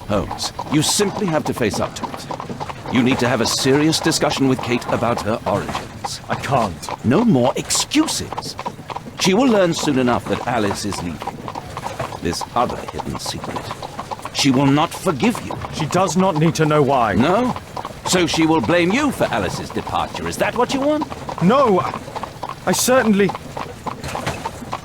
Holmes, you simply have to face up to it. You need to have a serious discussion with Kate about her origins. I can't. No more excuses. She will learn soon enough that Alice is leaving. This other hidden secret. She will not forgive you. She does not need to know why. No? So she will blame you for Alice's departure. Is that what you want? No! I certainly...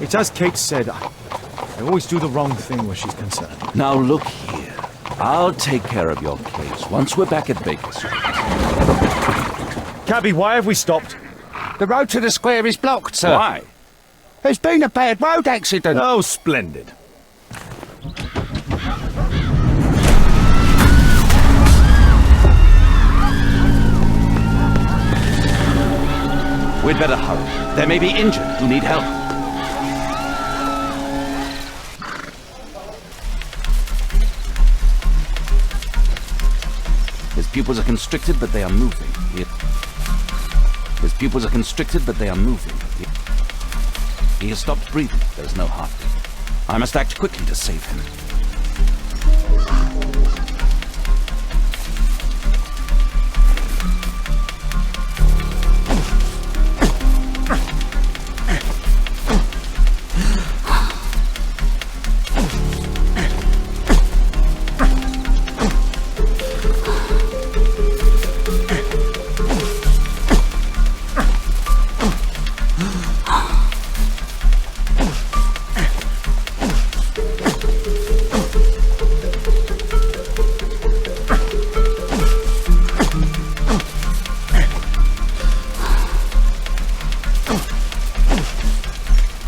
It's as Kate said, I always do the wrong thing where she's concerned. Now look here. I'll take care of your case once we're back at Baker Street. Cabby, why have we stopped? The road to the square is blocked, sir. Why? There's been a bad road accident. Oh, splendid. We'd better hurry. There may be injured who need help. His pupils are constricted, but they are moving. His pupils are constricted, but they are moving. He has stopped breathing. There's no heartbeat. I must act quickly to save him.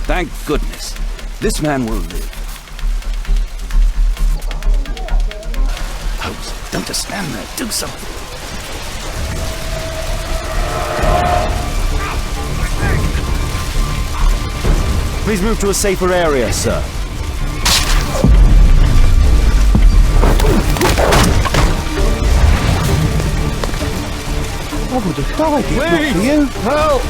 Thank goodness. This man will live. Holmes, don't just stand there. Do something. Please move to a safer area, sir. I would have died if not for Please! you. Help!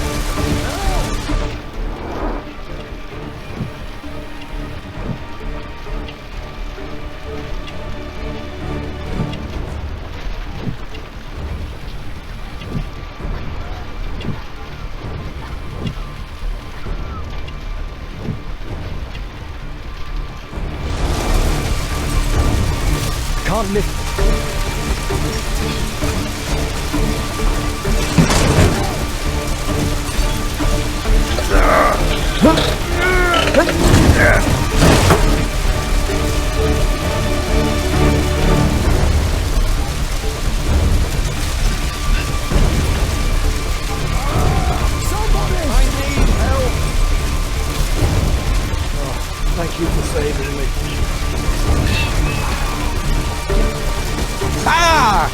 Can't lift. Thank you for saving me. Ah!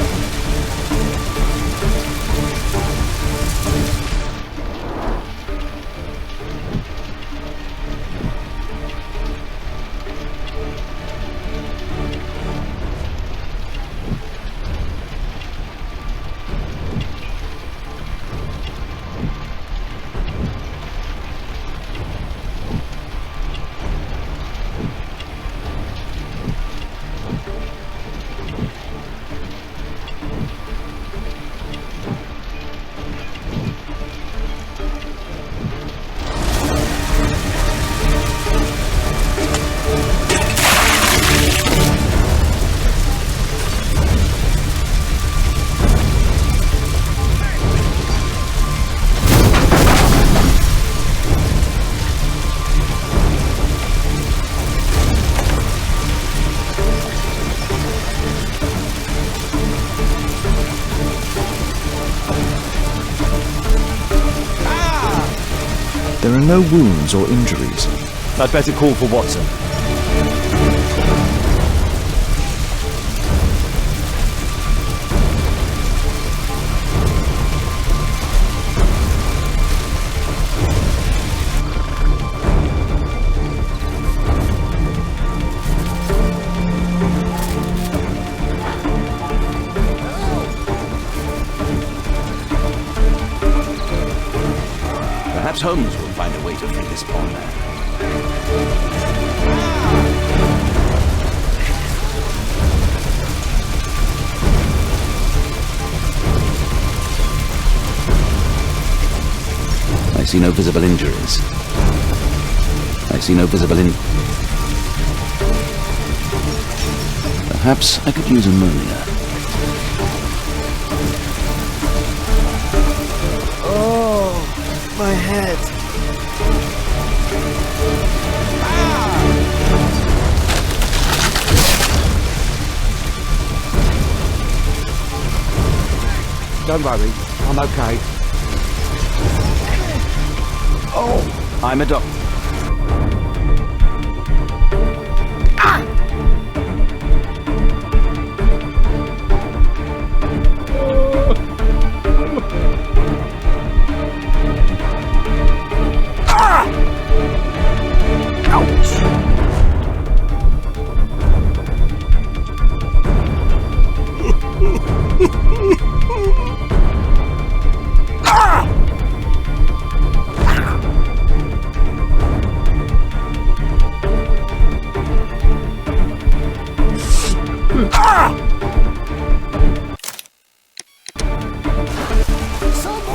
There are no wounds or injuries. I'd better call for Watson. Perhaps Holmes will find a way to free this poor man. see no visible injuries. I see no visible Perhaps I could use ammonia. Oh, my head. Don't worry, I'm okay. Oh, I'm a doctor.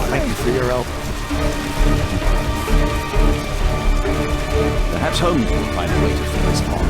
Thank you for your help. Perhaps Holmes will find a way to fill this pond.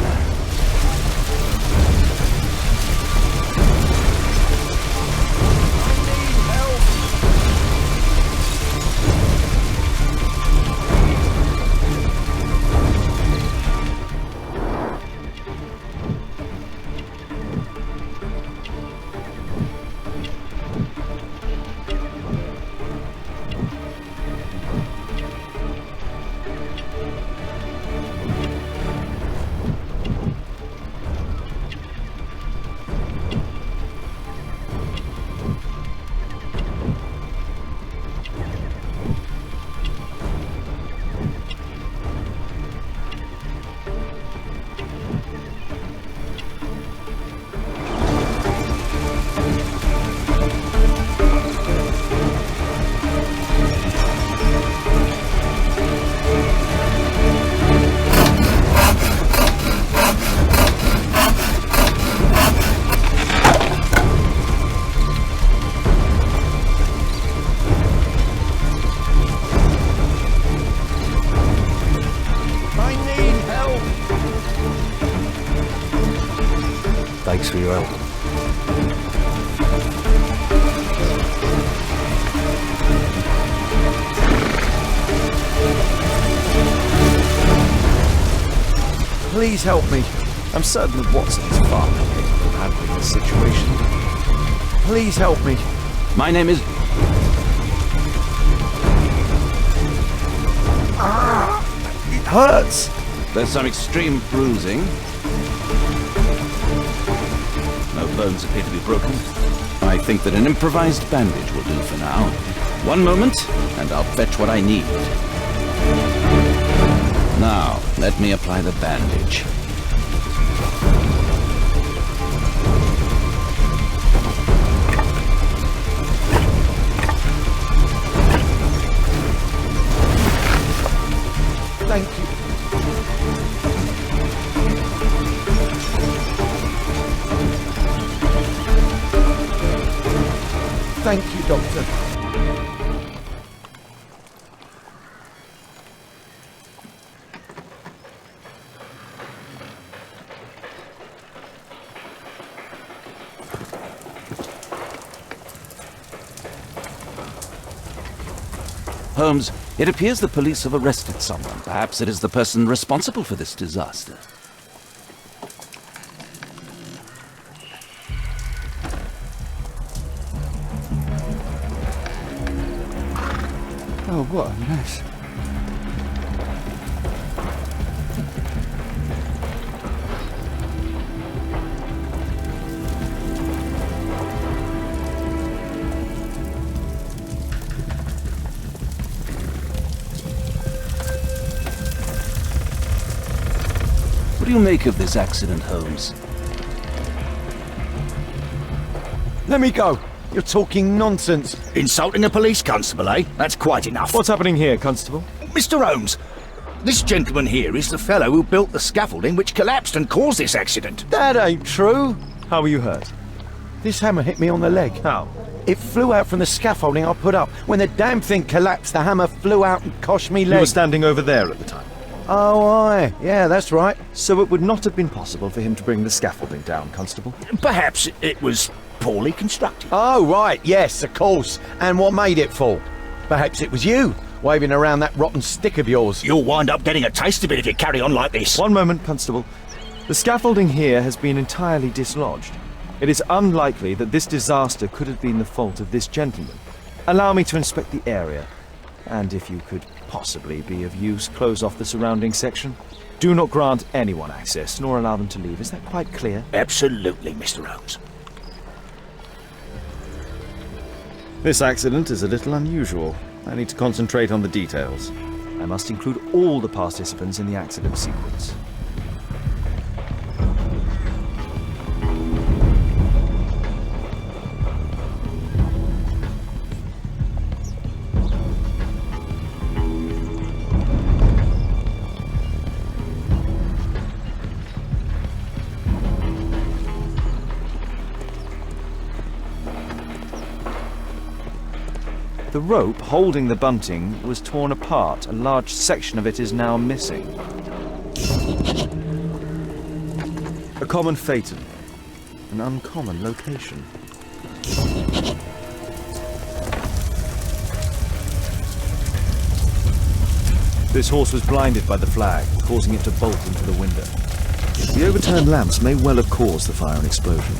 Thanks for your help. Please help me. I'm certain that Watson is far more capable of handling this situation. Please help me. My name is... It hurts. There's some extreme bruising. No bones appear to be broken. I think that an improvised bandage will do for now. One moment, and I'll fetch what I need. Now, let me apply the bandage. Thank you. Thank you, Doctor. Holmes, it appears the police have arrested someone. Perhaps it is the person responsible for this disaster. Oh, what a mess. What do you make of this accident, Holmes? Let me go. You're talking nonsense. Insulting a police constable, eh? That's quite enough. What's happening here, Constable? Mr. Holmes, this gentleman here is the fellow who built the scaffolding which collapsed and caused this accident. That ain't true. How were you hurt? This hammer hit me on the leg. How? It flew out from the scaffolding I put up. When the damn thing collapsed, the hammer flew out and cost me You leg. were standing over there at the time. Oh, aye. Yeah, that's right. So it would not have been possible for him to bring the scaffolding down, Constable? Perhaps it was poorly constructed. Oh, right. Yes, of course. And what made it fall? Perhaps it was you, waving around that rotten stick of yours. You'll wind up getting a taste of it if you carry on like this. One moment, Constable. The scaffolding here has been entirely dislodged. It is unlikely that this disaster could have been the fault of this gentleman. Allow me to inspect the area, and if you could possibly be of use, close off the surrounding section. Do not grant anyone access, nor allow them to leave. Is that quite clear? Absolutely, Mr. Holmes. This accident is a little unusual. I need to concentrate on the details. I must include all the participants in the accident sequence. The rope holding the bunting was torn apart. A large section of it is now missing. A common phaeton. An uncommon location. This horse was blinded by the flag, causing it to bolt into the window. The overturned lamps may well have caused the fire and explosion.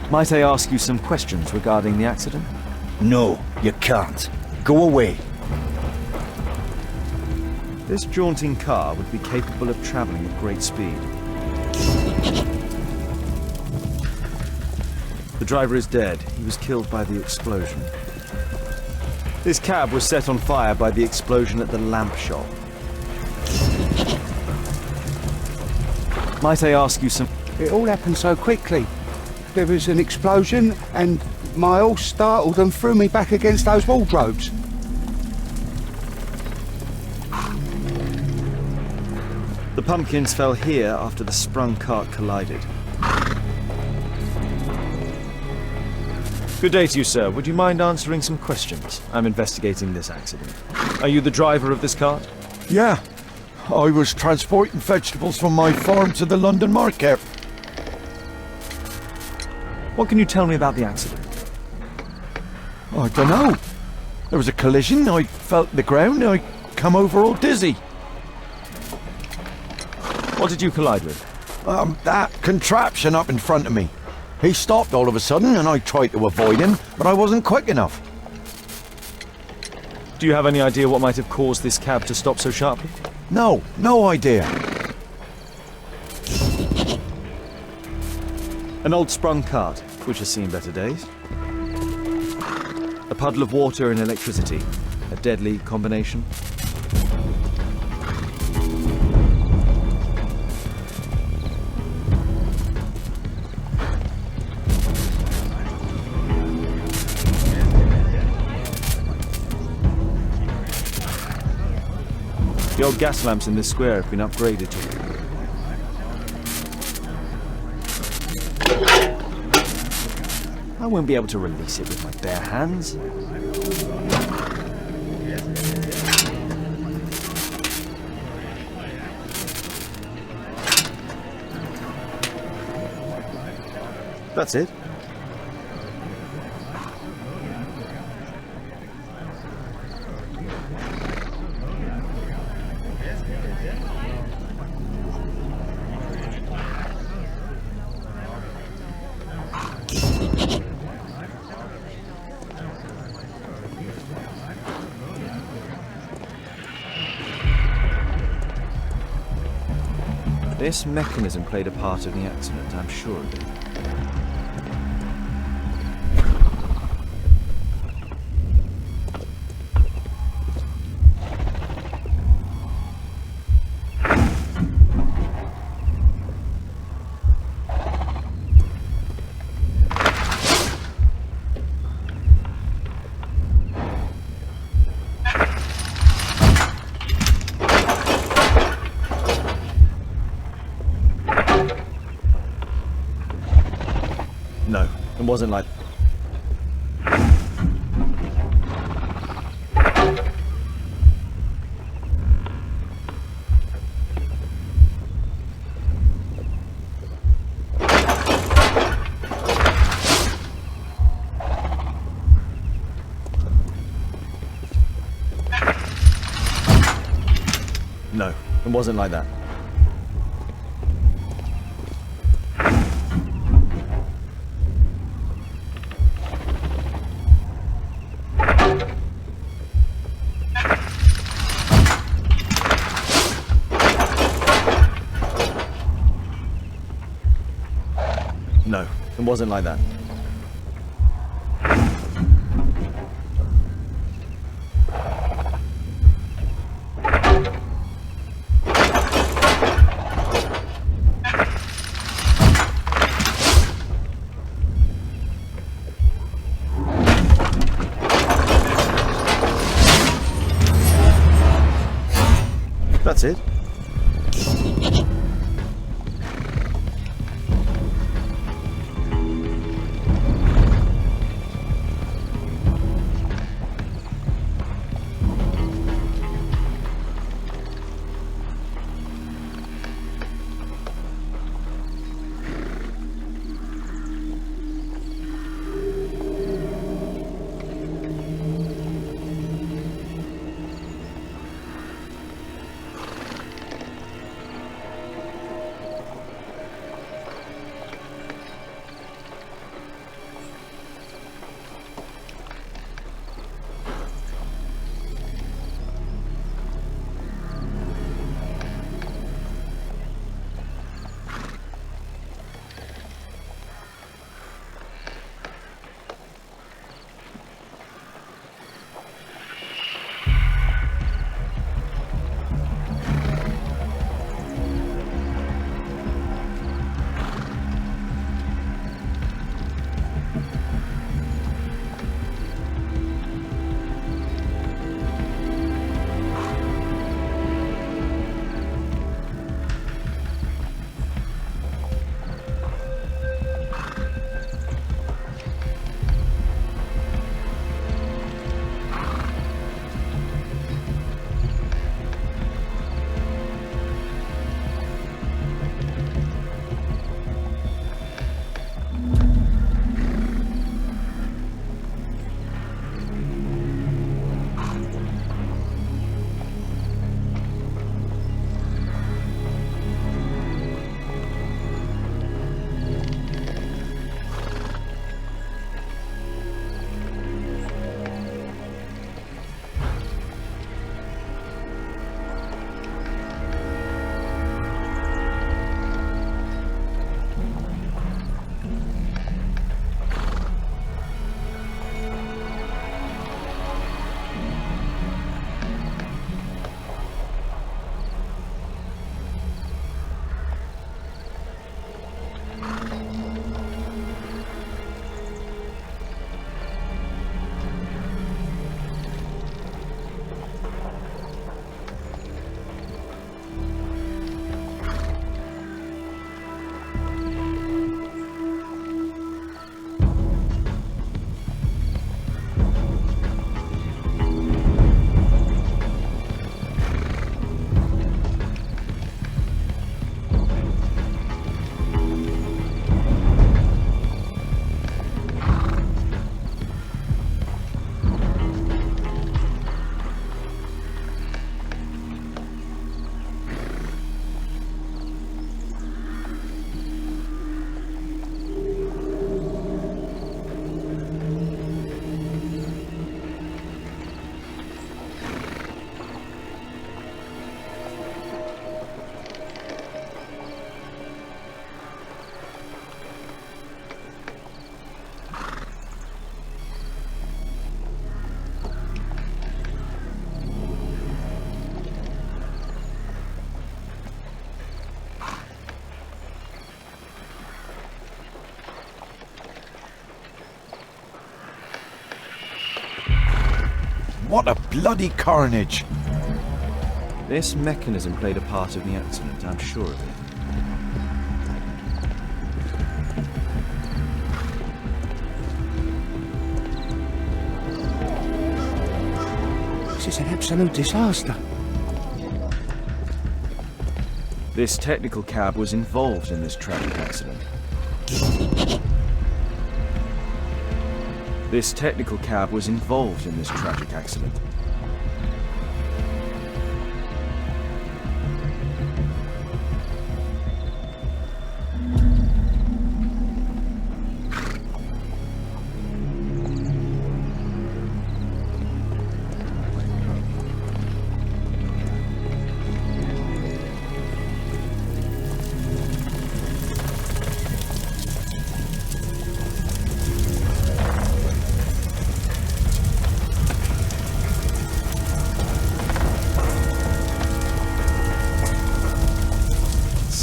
Might I ask you some questions regarding the accident? No, you can't. Go away. This jaunting car would be capable of traveling at great speed. The driver is dead. He was killed by the explosion. This cab was set on fire by the explosion at the lamp shop. Might I ask you some... It all happened so quickly. There was an explosion and my horse startled and threw me back against those wardrobes. The pumpkins fell here after the sprung cart collided. Good day to you, sir. Would you mind answering some questions? I'm investigating this accident. Are you the driver of this cart? Yeah. I was transporting vegetables from my farm to the London market. What can you tell me about the accident? I don't know. There was a collision, I felt the ground, I come over all dizzy. What did you collide with? That contraption up in front of me. He stopped all of a sudden and I tried to avoid him, but I wasn't quick enough. Do you have any idea what might have caused this cab to stop so sharply? No idea. An old sprung cart, which has seen better days. A puddle of water and electricity. A deadly combination. The old gas lamps in this square have been upgraded to... I won't be able to release it with my bare hands. That's it. This mechanism played a part in the accident, I'm sure of it. No, it wasn't like... No, it wasn't like that. No, it wasn't like that. That's it. What a bloody carnage! This mechanism played a part in the accident, I'm sure of it. An absolute disaster. This technical cab was involved in this tragic accident. This technical cab was involved in this tragic accident.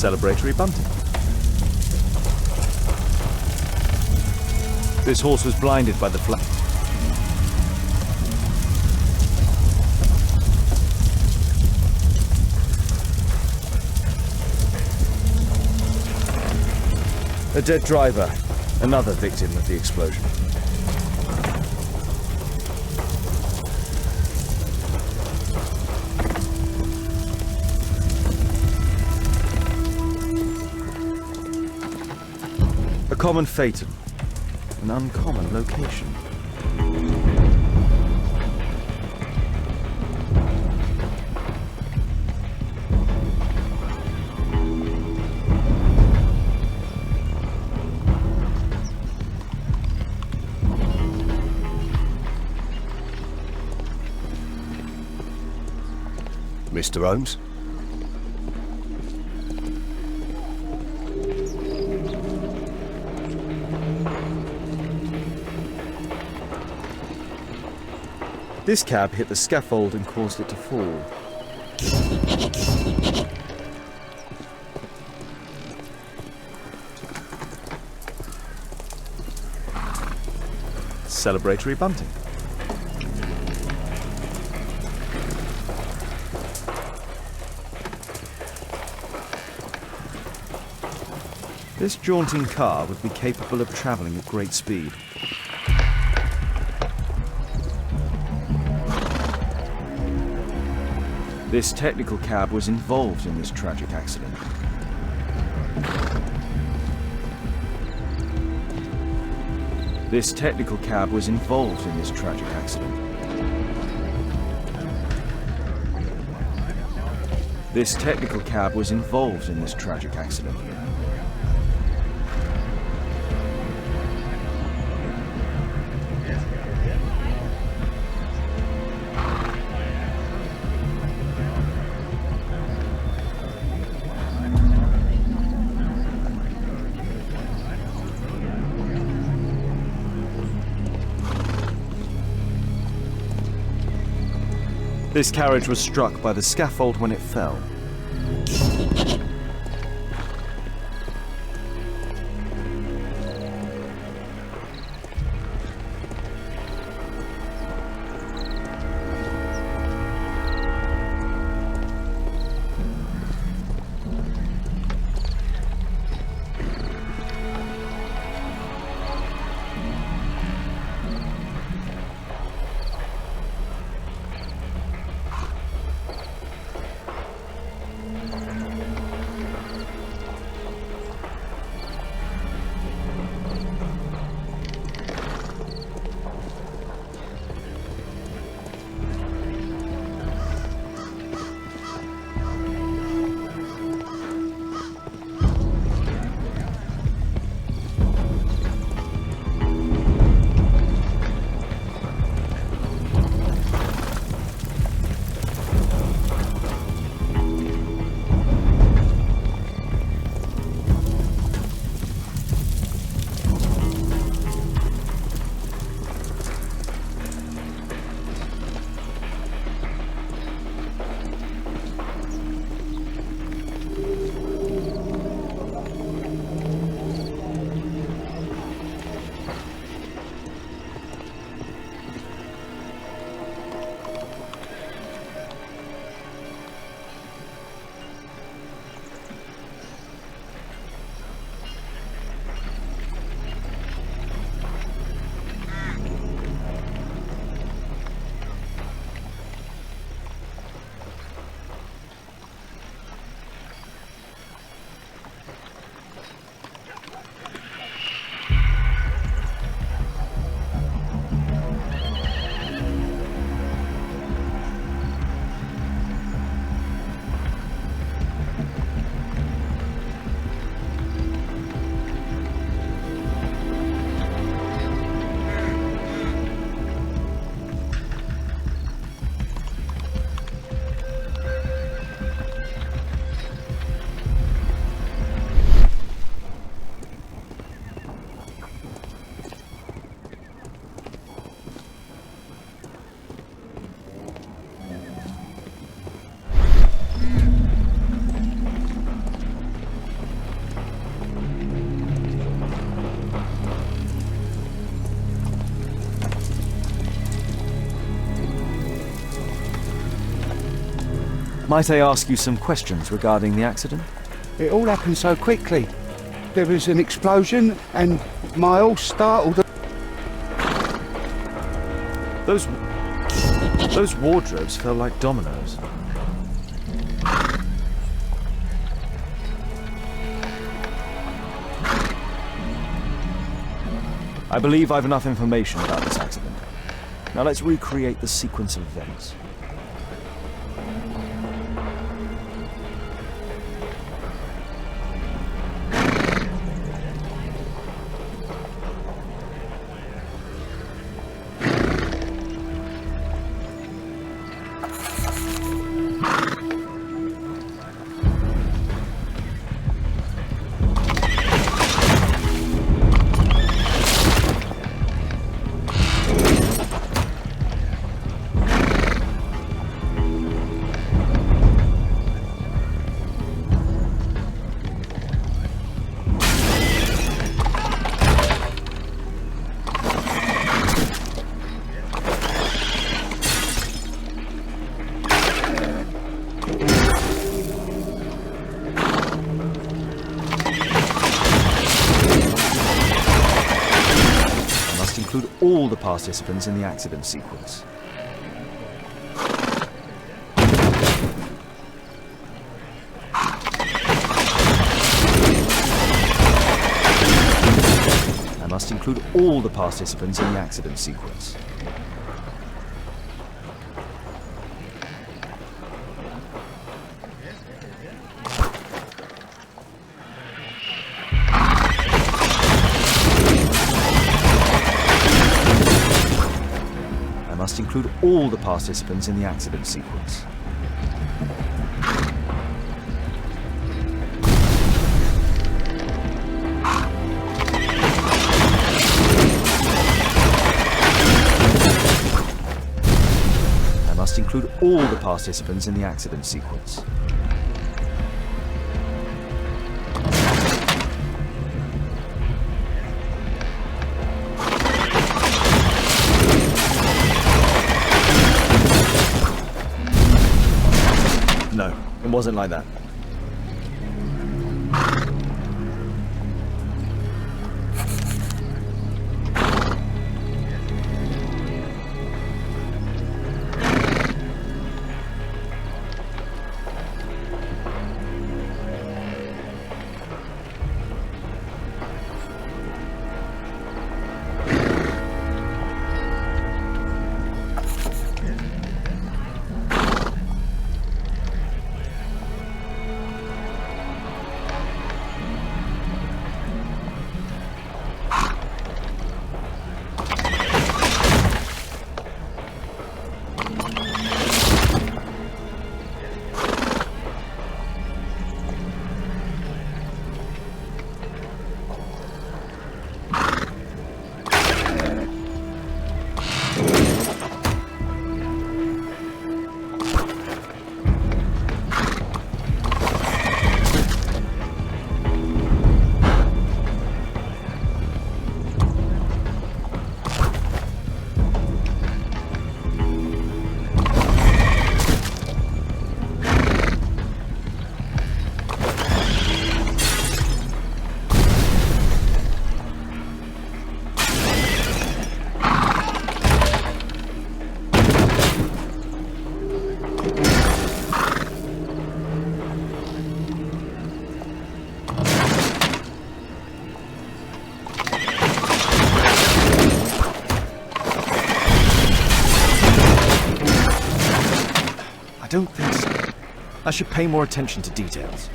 Celebratory bunting. This horse was blinded by the flash. A dead driver, another victim of the explosion. A common phaeton, an uncommon location. Mr. Holmes? This cab hit the scaffold and caused it to fall. Celebratory bunting. This jaunting car would be capable of travelling at great speed. This technical cab was involved in this tragic accident. This technical cab was involved in this tragic accident. This technical cab was involved in this tragic accident. This carriage was struck by the scaffold when it fell. Might I ask you some questions regarding the accident? It all happened so quickly. There was an explosion and Miles startled. Those wardrobes fell like dominoes. I believe I've enough information about this accident. Now let's recreate the sequence of events. Include all the participants in the accident sequence. I must include all the participants in the accident sequence. Must include all the participants in the accident sequence. I must include all the participants in the accident sequence. No, it wasn't like that. I don't think so. I should pay more attention to details.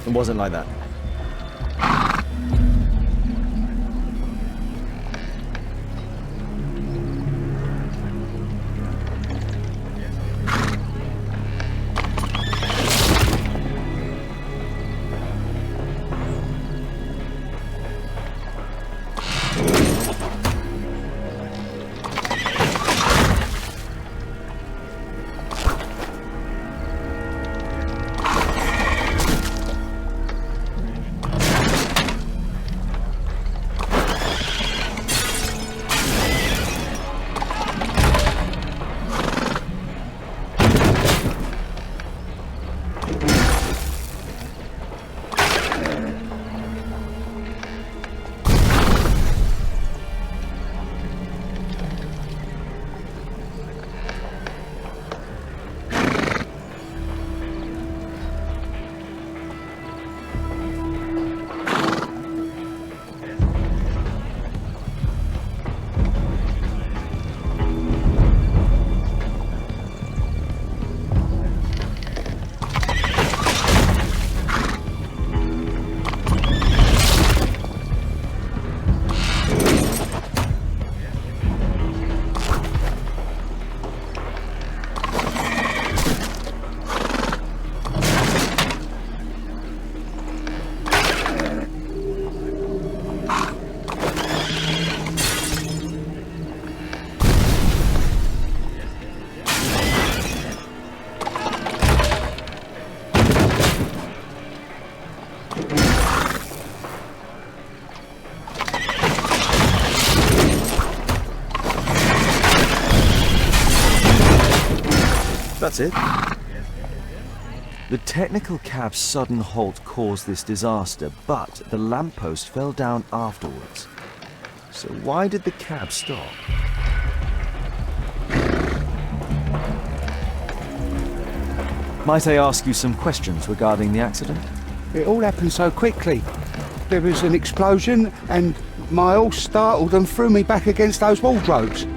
It wasn't like that. That's it. The technical cab's sudden halt caused this disaster, but the lamppost fell down afterwards. So why did the cab stop? Might I ask you some questions regarding the accident? It all happened so quickly. There was an explosion and my horse startled and threw me back against those wardrobes.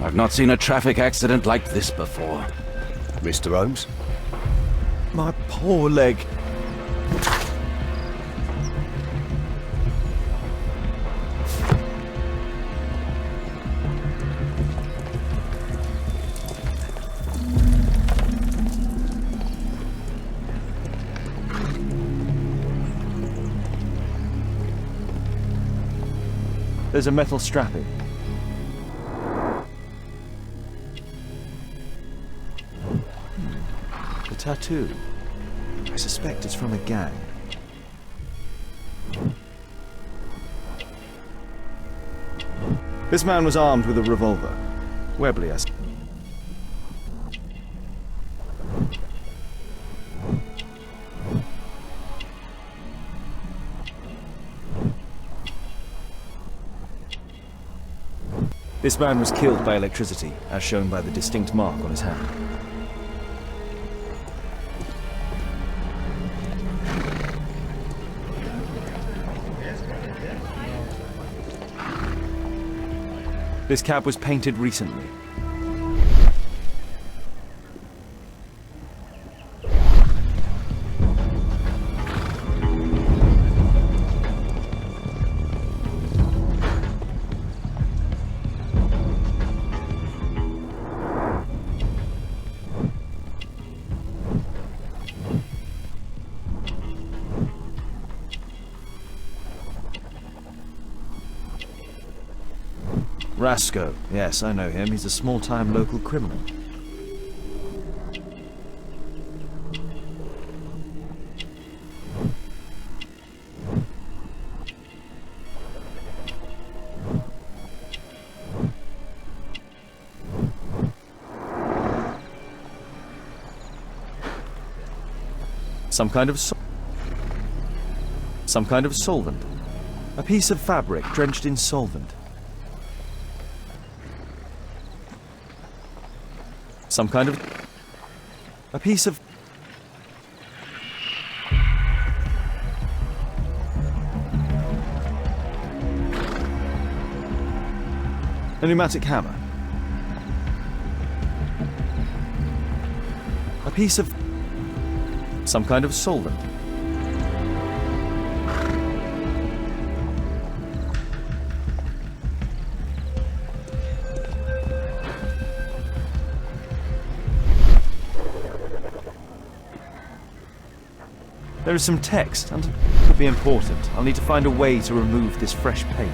I've not seen a traffic accident like this before. Mr. Holmes? My poor leg. There's a metal strapping. The tattoo. I suspect it's from a gang. This man was armed with a revolver. Webley-esque. This man was killed by electricity, as shown by the distinct mark on his hand. This cab was painted recently. Rasco. Yes, I know him. He's a small-time local criminal. Some kind of solvent. A piece of fabric drenched in solvent. Some kind of... a piece of... a pneumatic hammer. piece of some kind of solvent. There is some text, and it could be important. I'll need to find a way to remove this fresh paint.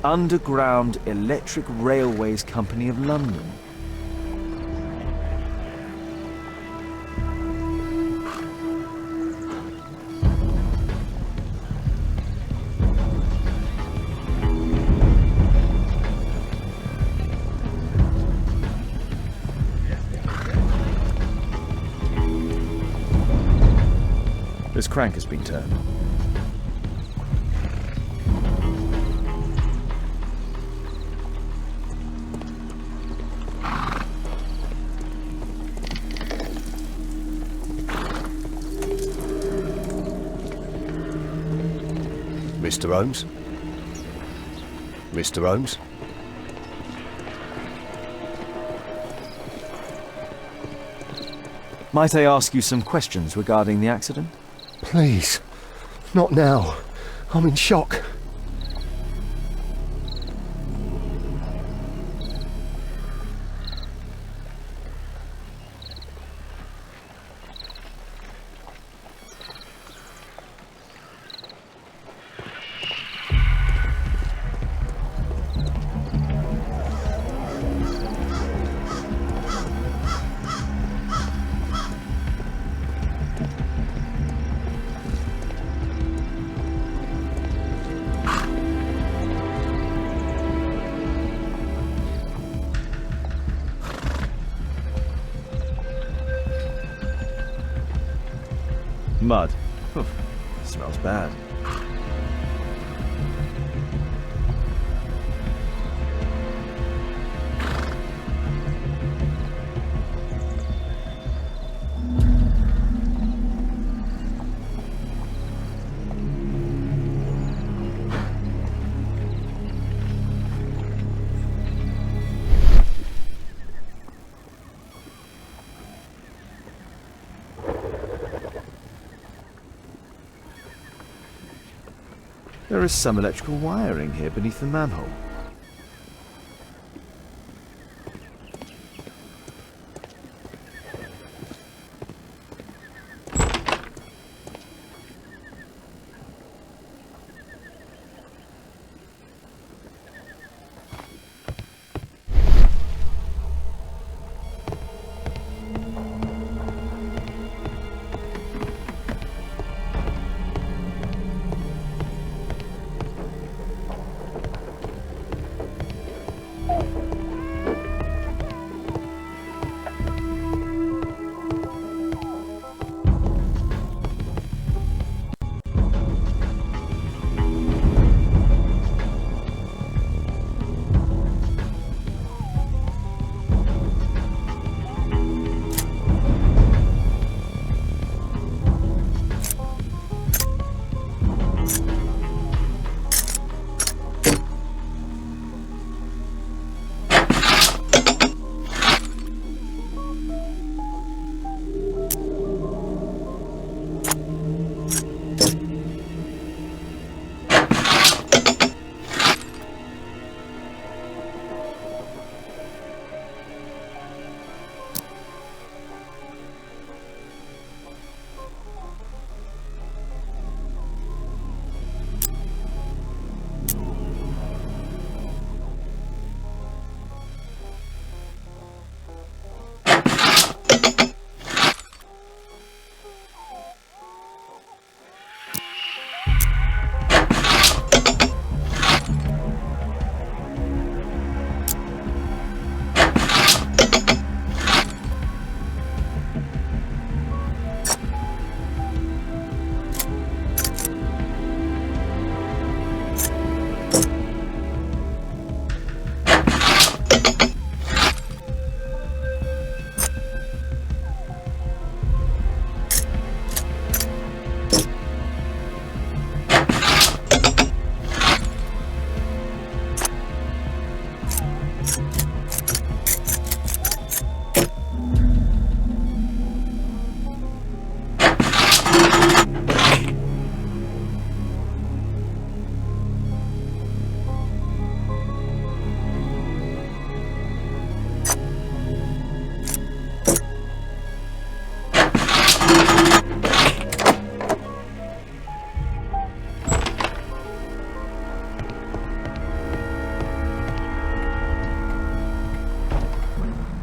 Underground Electric Railways Company of London. This crank has been turned. Mr. Holmes? Mr. Holmes? Might I ask you some questions regarding the accident? Please, not now. I'm in shock. Mud. Oof, smells bad. There is some electrical wiring here beneath the manhole.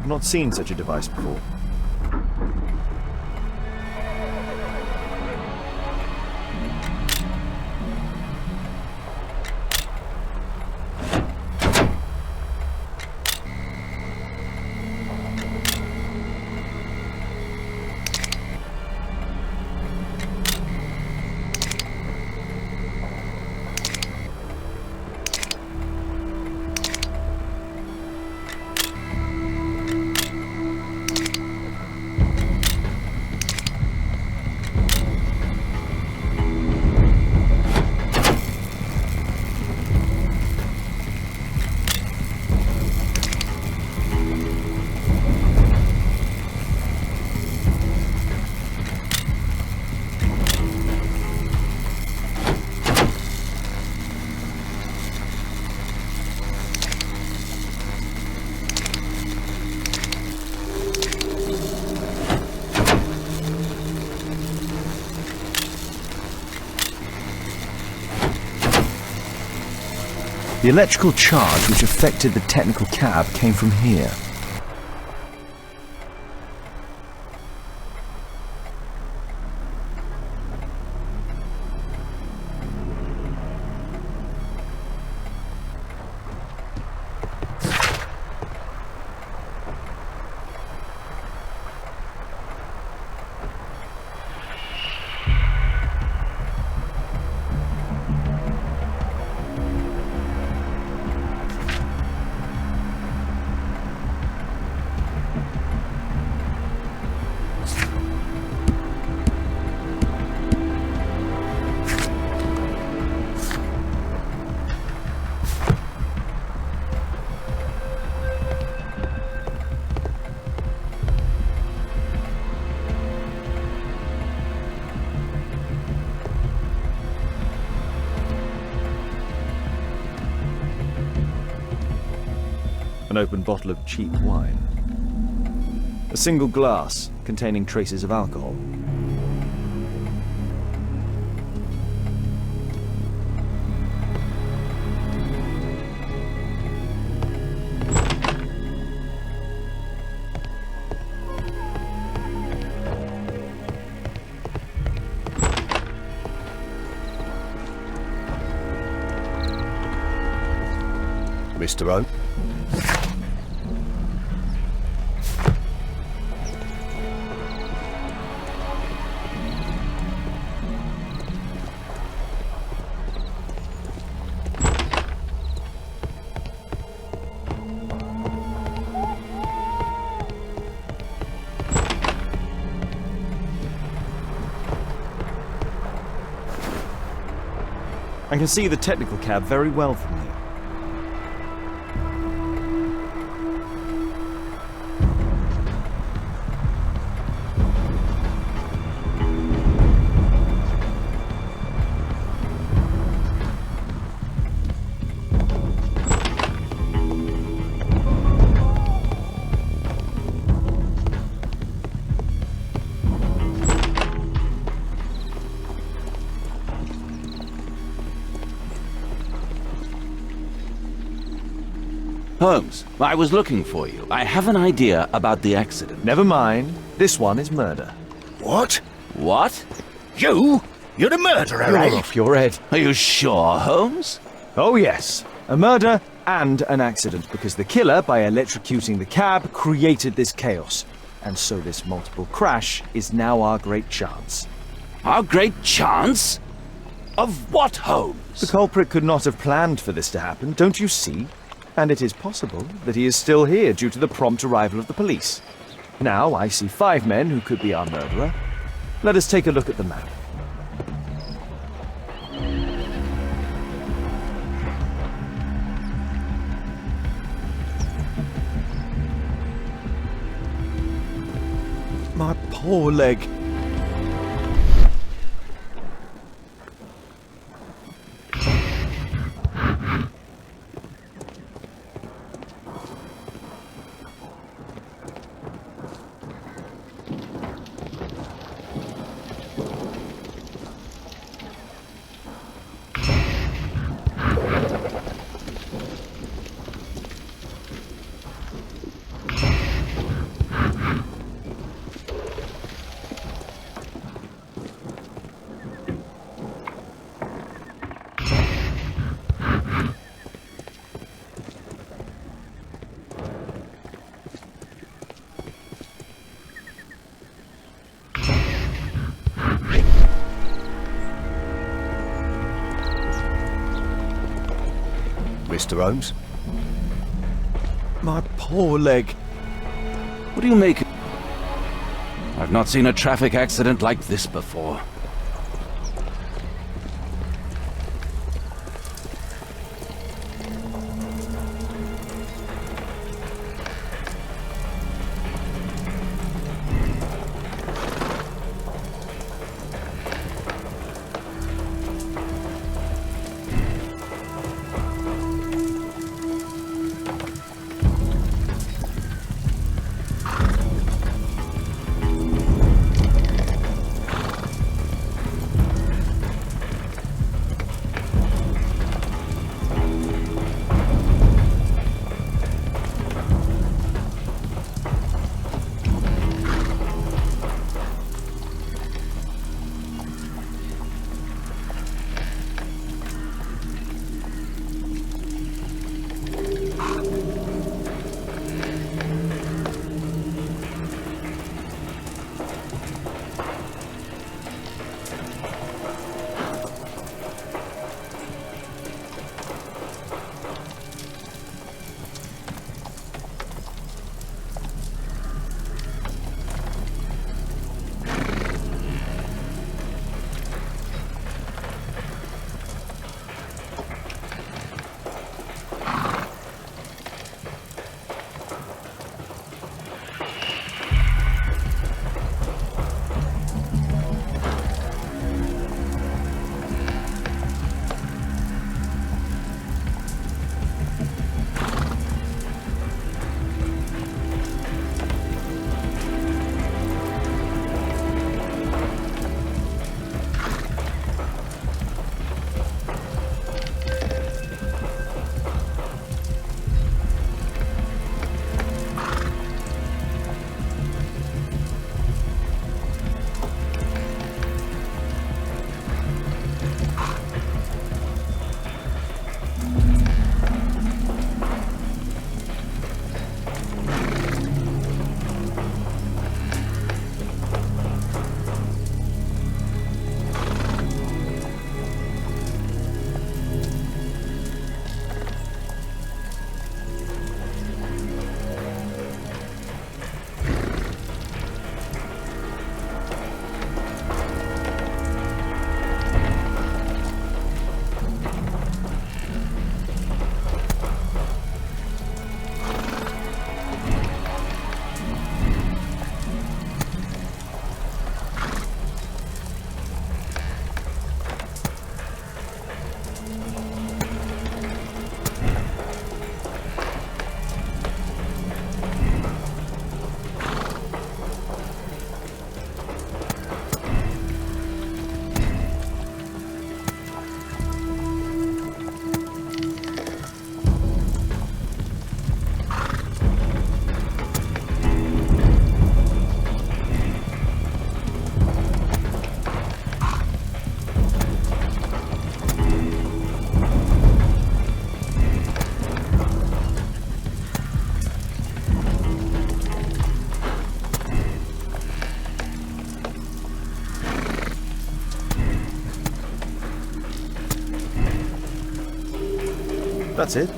I've not seen such a device before. The electrical charge which affected the technical cab came from here. An open bottle of cheap wine. A single glass containing traces of alcohol. Mr. O. I can see the technical cab very well from here. Holmes, I was looking for you. I have an idea about the accident. Never mind. This one is murder. What? What? You? You're the murderer, You're eh? off your head. Are you sure, Holmes? Oh yes, a murder and an accident, because the killer, by electrocuting the cab, created this chaos. And so this multiple crash is now our great chance. Our great chance? Of what, Holmes? The culprit could not have planned for this to happen, don't you see? And it is possible that he is still here due to the prompt arrival of the police. Now I see 5 men who could be our murderer. Let us take a look at the map. My poor leg. Mr. Holmes? My poor leg. What do you make? I've not seen a traffic accident like this before. That's it.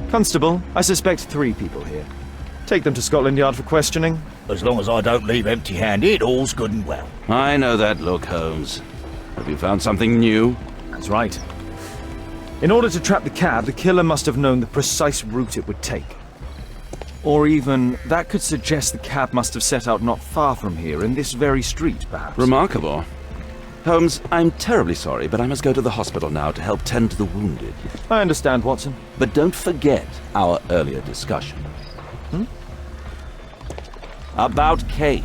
Constable, I suspect 3 people here. Take them to Scotland Yard for questioning. As long as I don't leave empty-handed, all's good and well. I know that look, Holmes. Have you found something new? That's right. In order to trap the cab, the killer must have known the precise route it would take. Or even, that could suggest the cab must have set out not far from here, in this very street, perhaps. Remarkable. Holmes, I'm terribly sorry, but I must go to the hospital now to help tend to the wounded. I understand, Watson. But don't forget our earlier discussion. About Kate.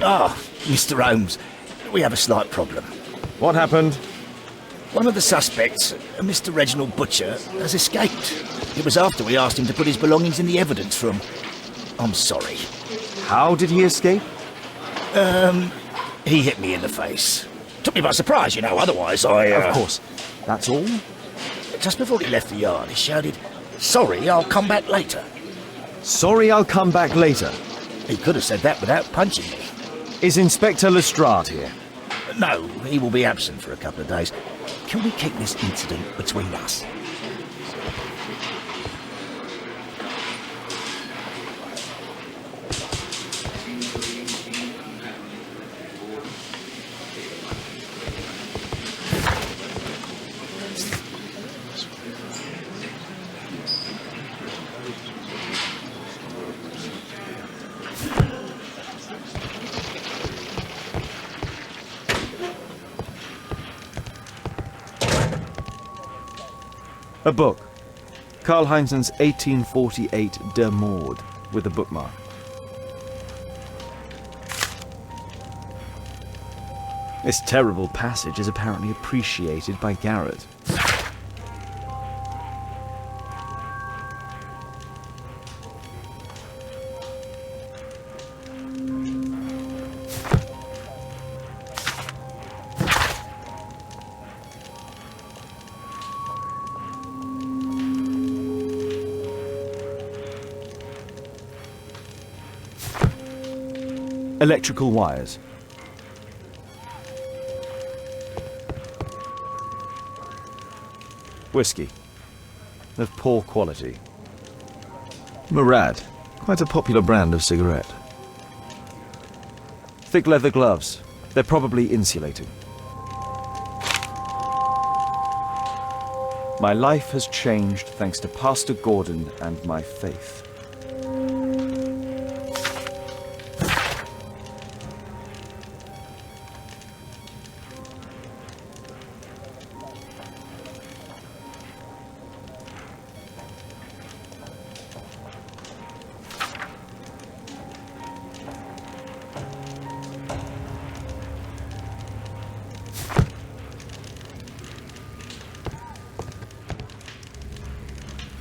Ah, Mr. Holmes, we have a slight problem. What happened? One of the suspects, Mr. Reginald Butcher, has escaped. It was after we asked him to put his belongings in the evidence room. I'm sorry. How did he escape? He hit me in the face. Took me by surprise, you know, otherwise I... Of course. That's all? Just before he left the yard, he shouted, "Sorry, I'll come back later." Sorry, I'll come back later. He could have said that without punching me. Is Inspector Lestrade here? No, he will be absent for a couple of days. Can we keep this incident between us? A book. Karl Heinzen's 1848 Der Mord, with a bookmark. This terrible passage is apparently appreciated by Garrett. Electrical wires. Whiskey. Of poor quality. Murad. Quite a popular brand of cigarette. Thick leather gloves. They're probably insulating. My life has changed thanks to Pastor Gordon and my faith.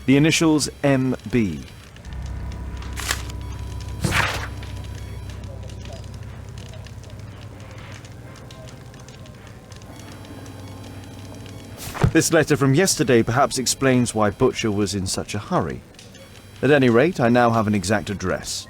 The initials MB. This letter from yesterday perhaps explains why Butcher was in such a hurry. At any rate, I now have an exact address.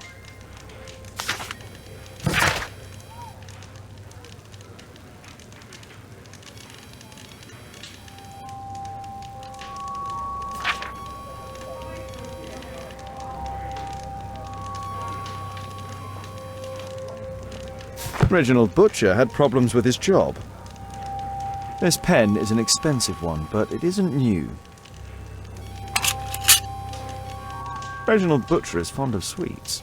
Reginald Butcher had problems with his job. This pen is an expensive one, but it isn't new. Reginald Butcher is fond of sweets.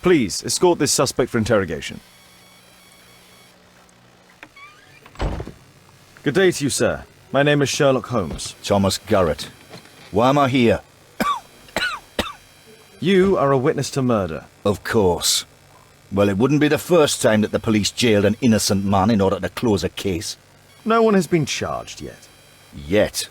Please, escort this suspect for interrogation. Good day to you, sir. My name is Sherlock Holmes. Thomas Garrett. Why am I here? You are a witness to murder. Of course. Well, it wouldn't be the first time that the police jailed an innocent man in order to close a case. No one has been charged yet. Yet.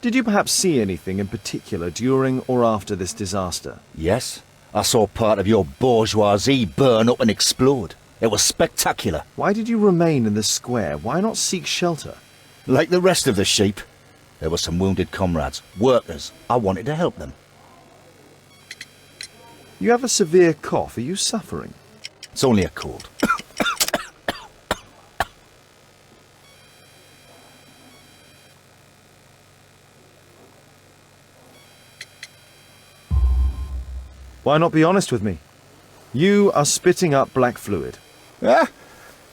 Did you perhaps see anything in particular during or after this disaster? Yes, I saw part of your bourgeoisie burn up and explode. It was spectacular. Why did you remain in the square? Why not seek shelter? Like the rest of the sheep, there were some wounded comrades, workers. I wanted to help them. You have a severe cough. Are you suffering? It's only a cold. Why not be honest with me? You are spitting up black fluid. Ah,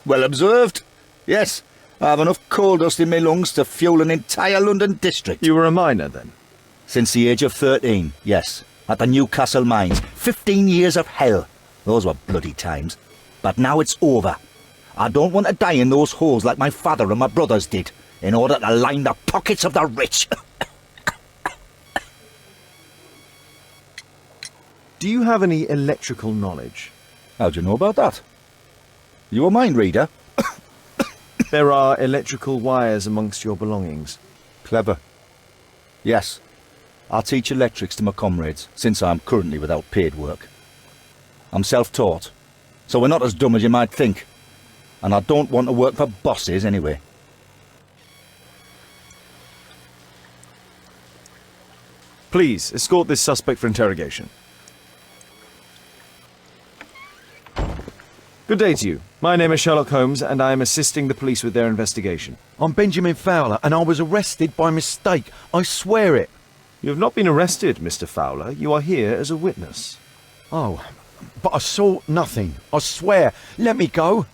well observed. Yes, I have enough coal dust in my lungs to fuel an entire London district. You were a miner then? Since the age of 13, yes. At the Newcastle mines. 15 years of hell. Those were bloody times. But now it's over. I don't want to die in those holes like my father and my brothers did, in order to line the pockets of the rich. Do you have any electrical knowledge? How do you know about that? You a mind reader? There are electrical wires amongst your belongings. Clever. Yes. I teach electrics to my comrades, since I'm currently without paid work. I'm self-taught, so we're not as dumb as you might think. And I don't want to work for bosses anyway. Please, escort this suspect for interrogation. Good day to you. My name is Sherlock Holmes, and I am assisting the police with their investigation. I'm Benjamin Fowler, and I was arrested by mistake. I swear it. You have not been arrested, Mr. Fowler. You are here as a witness. Oh, but I saw nothing. I swear. Let me go.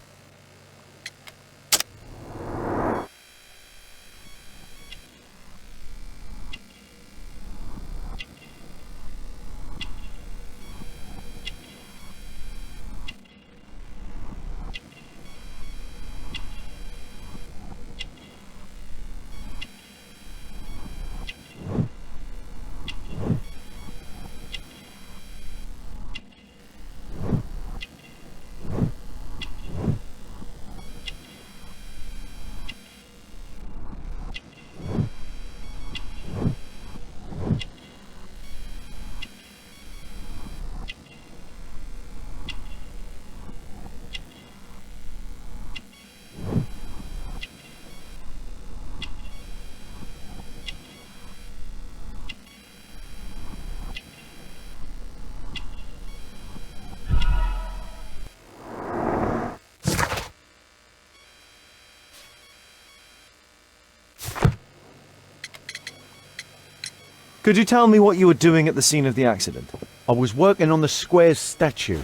Could you tell me what you were doing at the scene of the accident? I was working on the square's statue.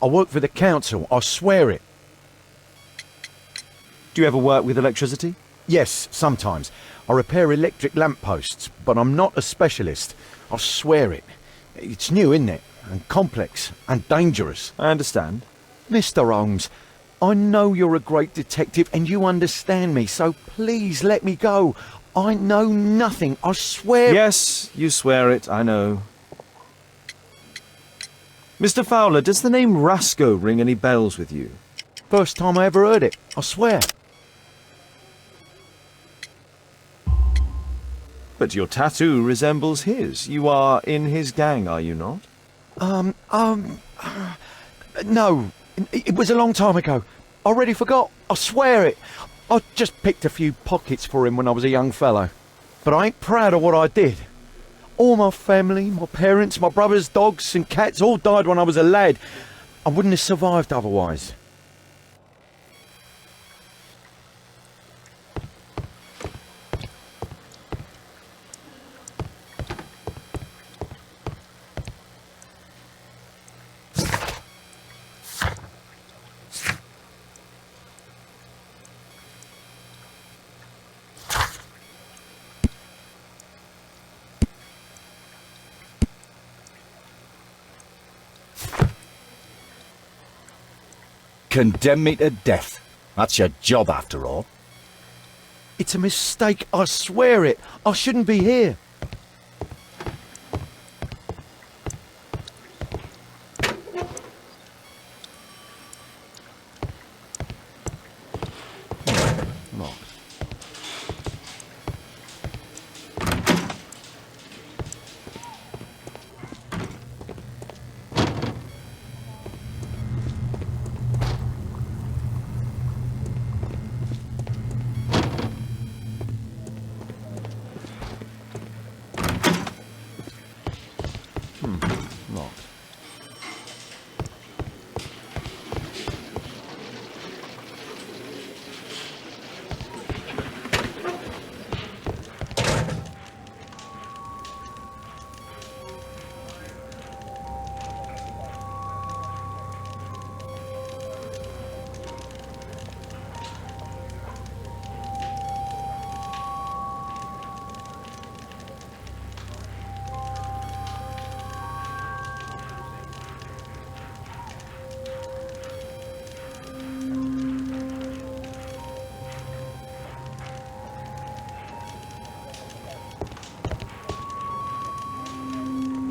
I work for the council. I swear it. Do you ever work with electricity? Yes, sometimes. I repair electric lampposts, but I'm not a specialist. I swear it. It's new, isn't it? And complex and dangerous. I understand. Mr. Holmes, I know you're a great detective and you understand me, so please let me go. I know nothing, I swear. Yes, you swear it, I know. Mr. Fowler, does the name Rasco ring any bells with you? First time I ever heard it, I swear. But your tattoo resembles his. You are in his gang, are you not? No. It was a long time ago. I already forgot. I swear it. I just picked a few pockets for him when I was a young fellow. But I ain't proud of what I did. All my family, my parents, my brothers, dogs and cats all died when I was a lad. I wouldn't have survived otherwise. Condemn me to death. That's your job, after all. It's a mistake, I swear it. I shouldn't be here.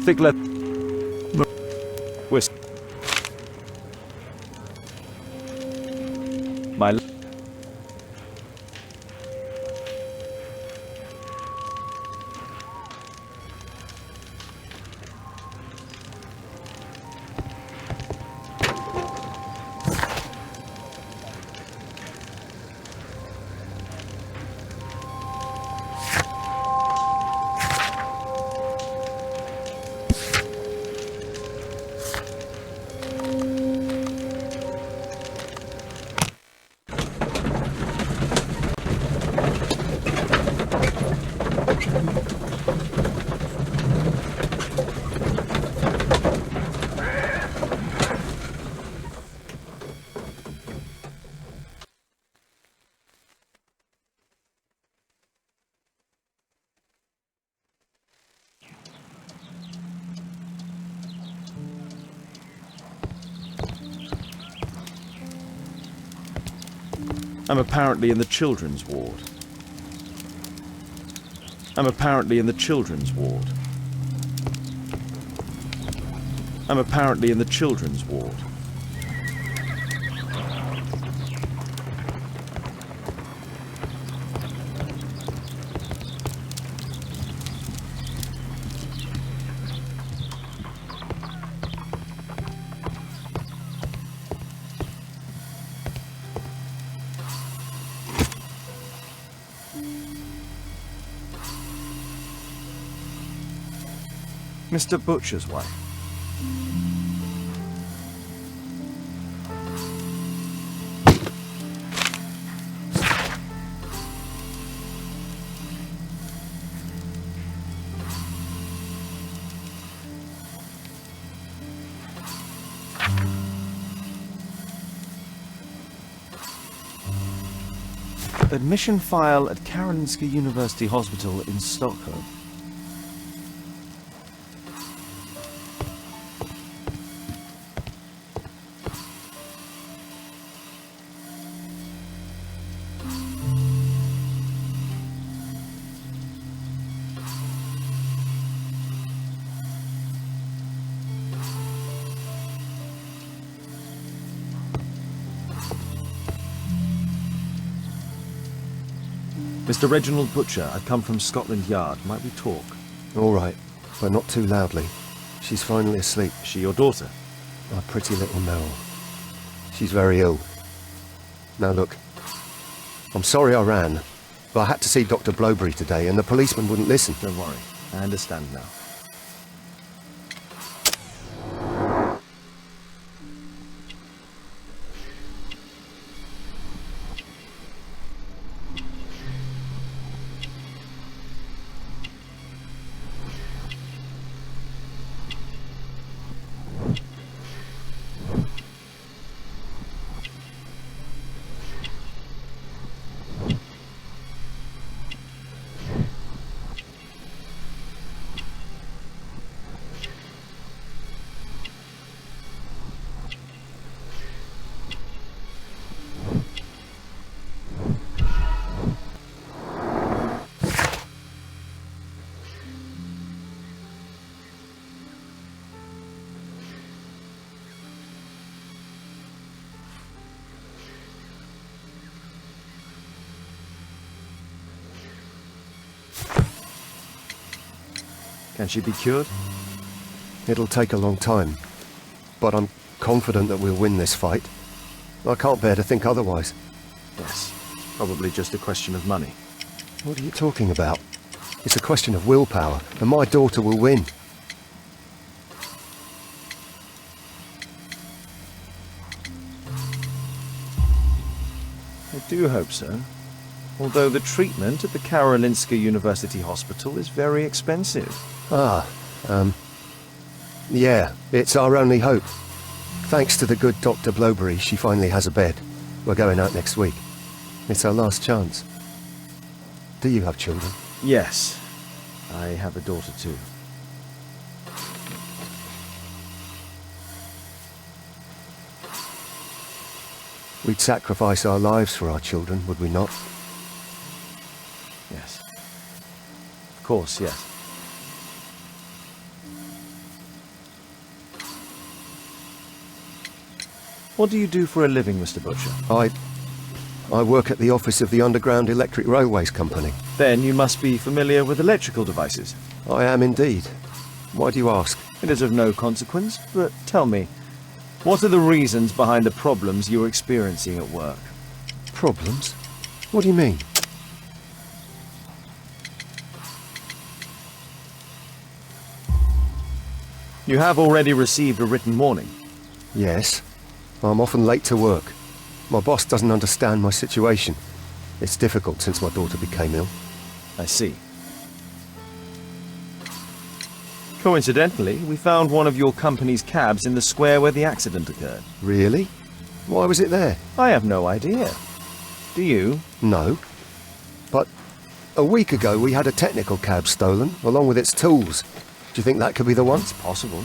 thick leather. Whisk. My. I'm apparently in the children's ward. I'm apparently in the children's ward. I'm apparently in the children's ward. Mr. Butcher's wife. Admission file at Karolinska University Hospital in Stockholm. Mr. Reginald Butcher, I come from Scotland Yard. Might we talk? All right, but not too loudly. She's finally asleep. Is she your daughter? My pretty little Mel. She's very ill. Now look, I'm sorry I ran, but I had to see Dr. Blowberry today and the policeman wouldn't listen. Don't worry, I understand now. Can she be cured? It'll take a long time, but I'm confident that we'll win this fight. I can't bear to think otherwise. Yes, probably just a question of money. What are you talking about? It's a question of willpower, and my daughter will win. I do hope so. Although the treatment at the Karolinska University Hospital is very expensive. Yeah, it's our only hope. Thanks to the good Dr. Blowberry, she finally has a bed. We're going out next week. It's our last chance. Do you have children? Yes, I have a daughter too. We'd sacrifice our lives for our children, would we not? Yes. Of course, yes. What do you do for a living, Mr. Butcher? I work at the office of the Underground Electric Railways Company. Then you must be familiar with electrical devices. I am indeed. Why do you ask? It is of no consequence, but tell me, what are the reasons behind the problems you're experiencing at work? Problems? What do you mean? You have already received a written warning. Yes. I'm often late to work. My boss doesn't understand my situation. It's difficult since my daughter became ill. I see. Coincidentally, we found one of your company's cabs in the square where the accident occurred. Really? Why was it there? I have no idea. Do you? No. But a week ago we had a technical cab stolen, along with its tools. Do you think that could be the one? It's possible.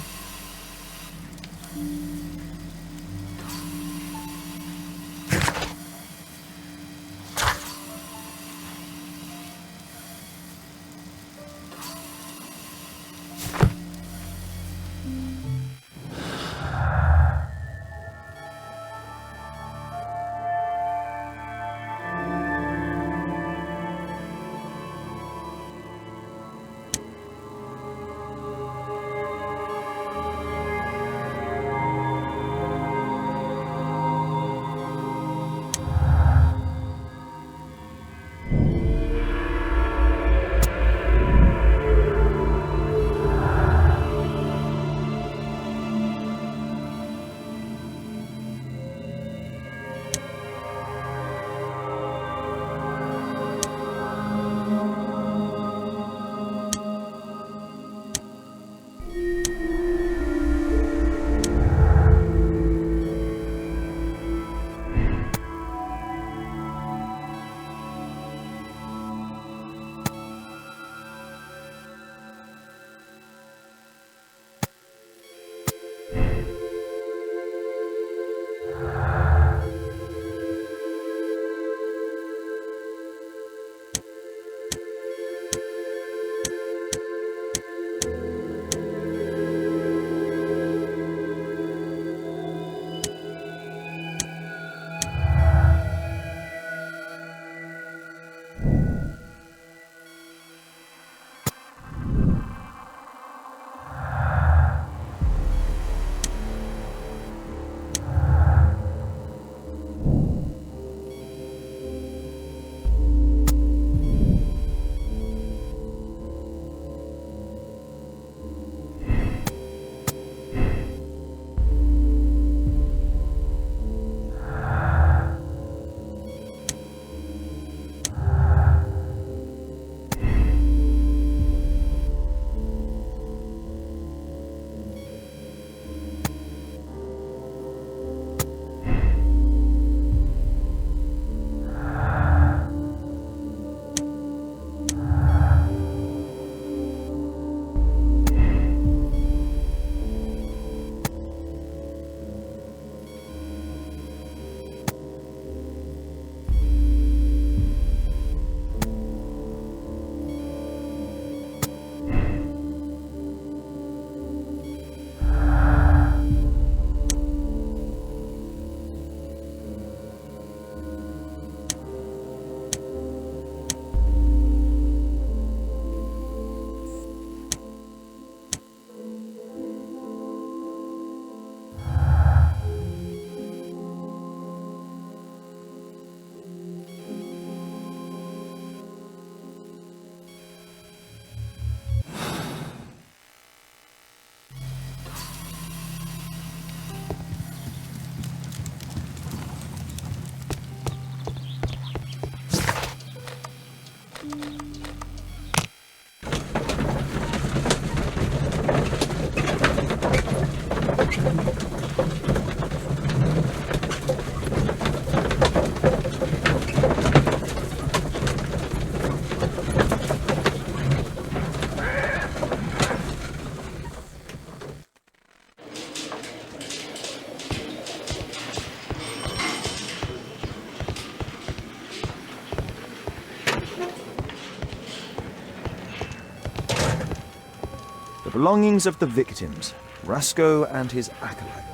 The belongings of the victims, Rasco and his acolyte.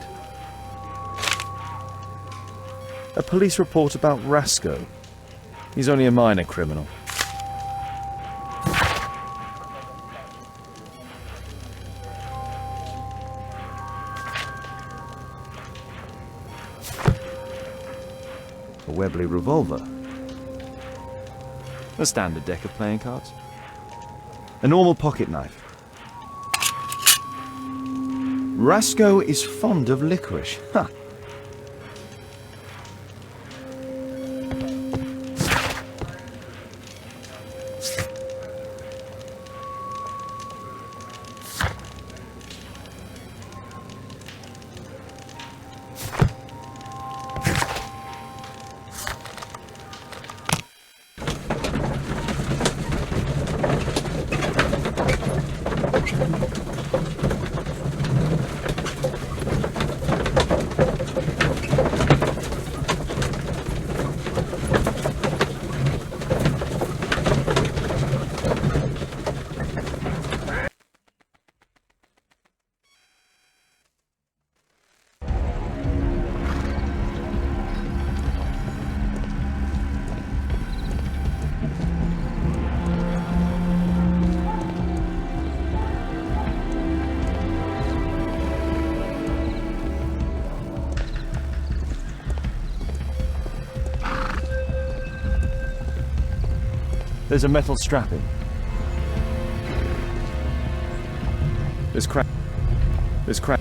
A police report about Rasco. He's only a minor criminal. A Webley revolver. A standard deck of playing cards. A normal pocket knife. Rasco is fond of licorice. Huh. There's a metal strapping. There's crack. There's crack.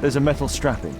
There's a metal strapping.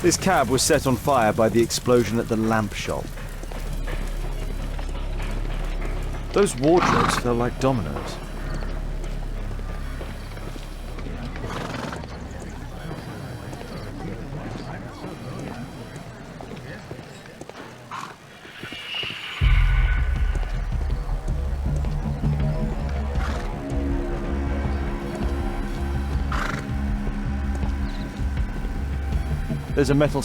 This cab was set on fire by the explosion at the lamp shop. Those wardrobes fell like dominoes. There's a metal...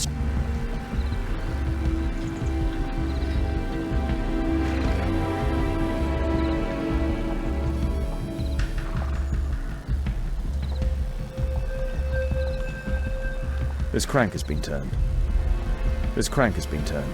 This crank has been turned. This crank has been turned.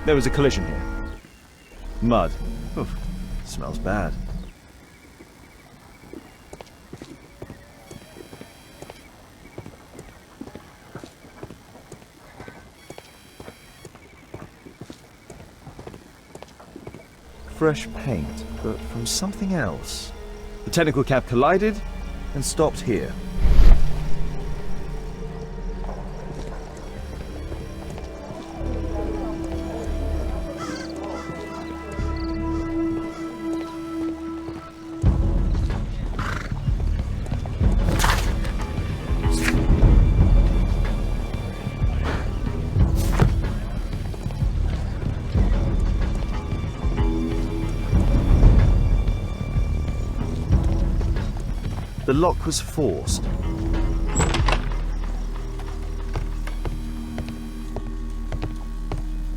There was a collision here. Mud. Oof. Smells bad. Fresh paint, but from something else. The tentacle cap collided and stopped here. The lock was forced.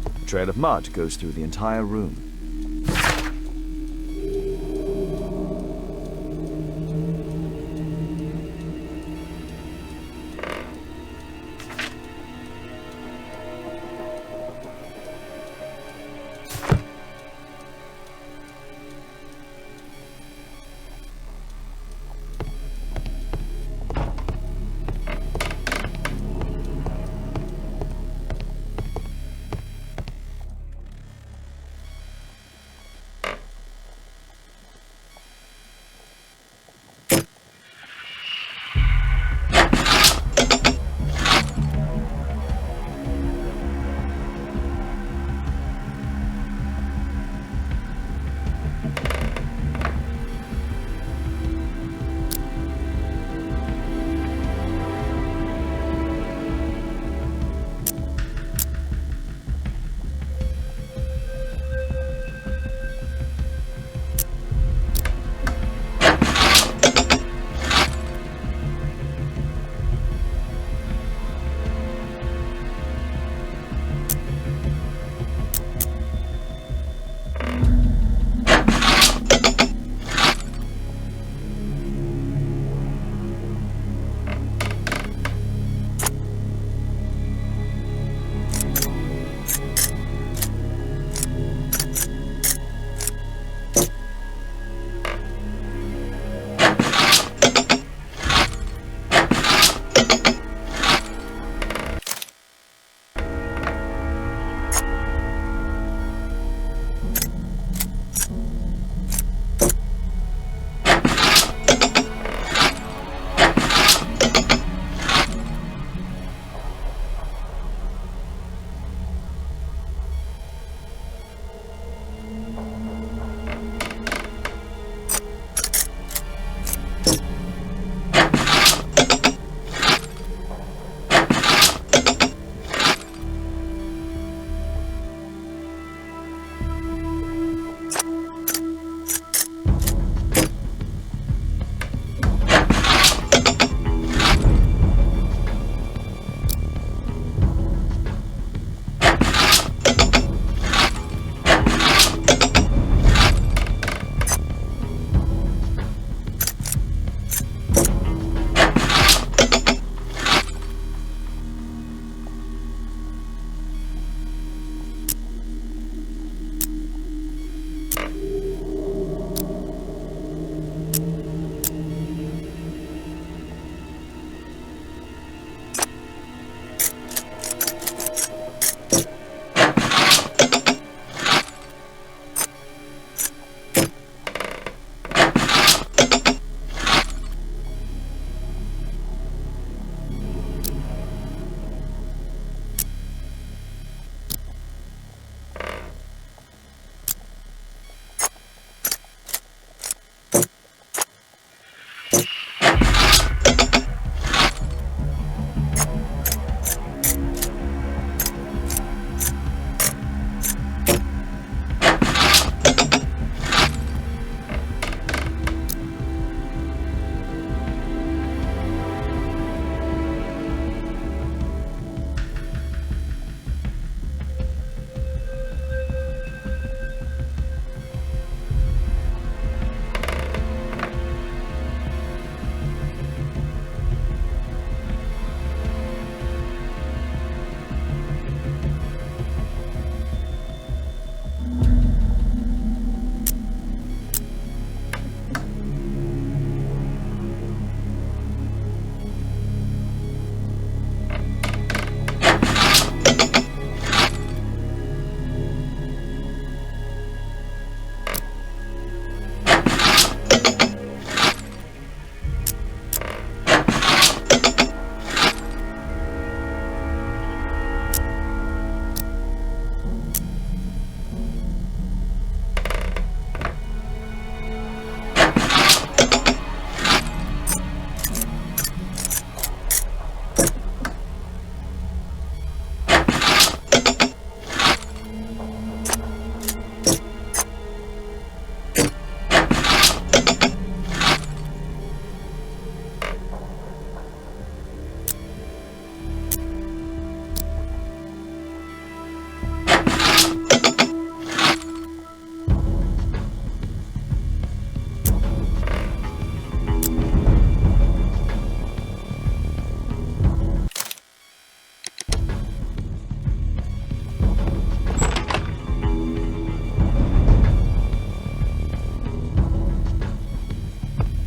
A trail of mud goes through the entire room.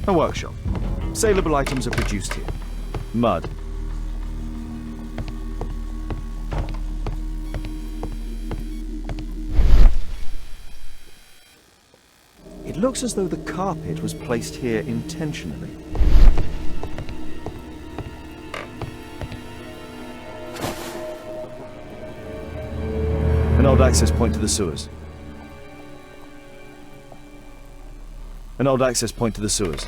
A workshop. Saleable items are produced here. Mud. It looks as though the carpet was placed here intentionally. An old access point to the sewers. An old access point to the sewers.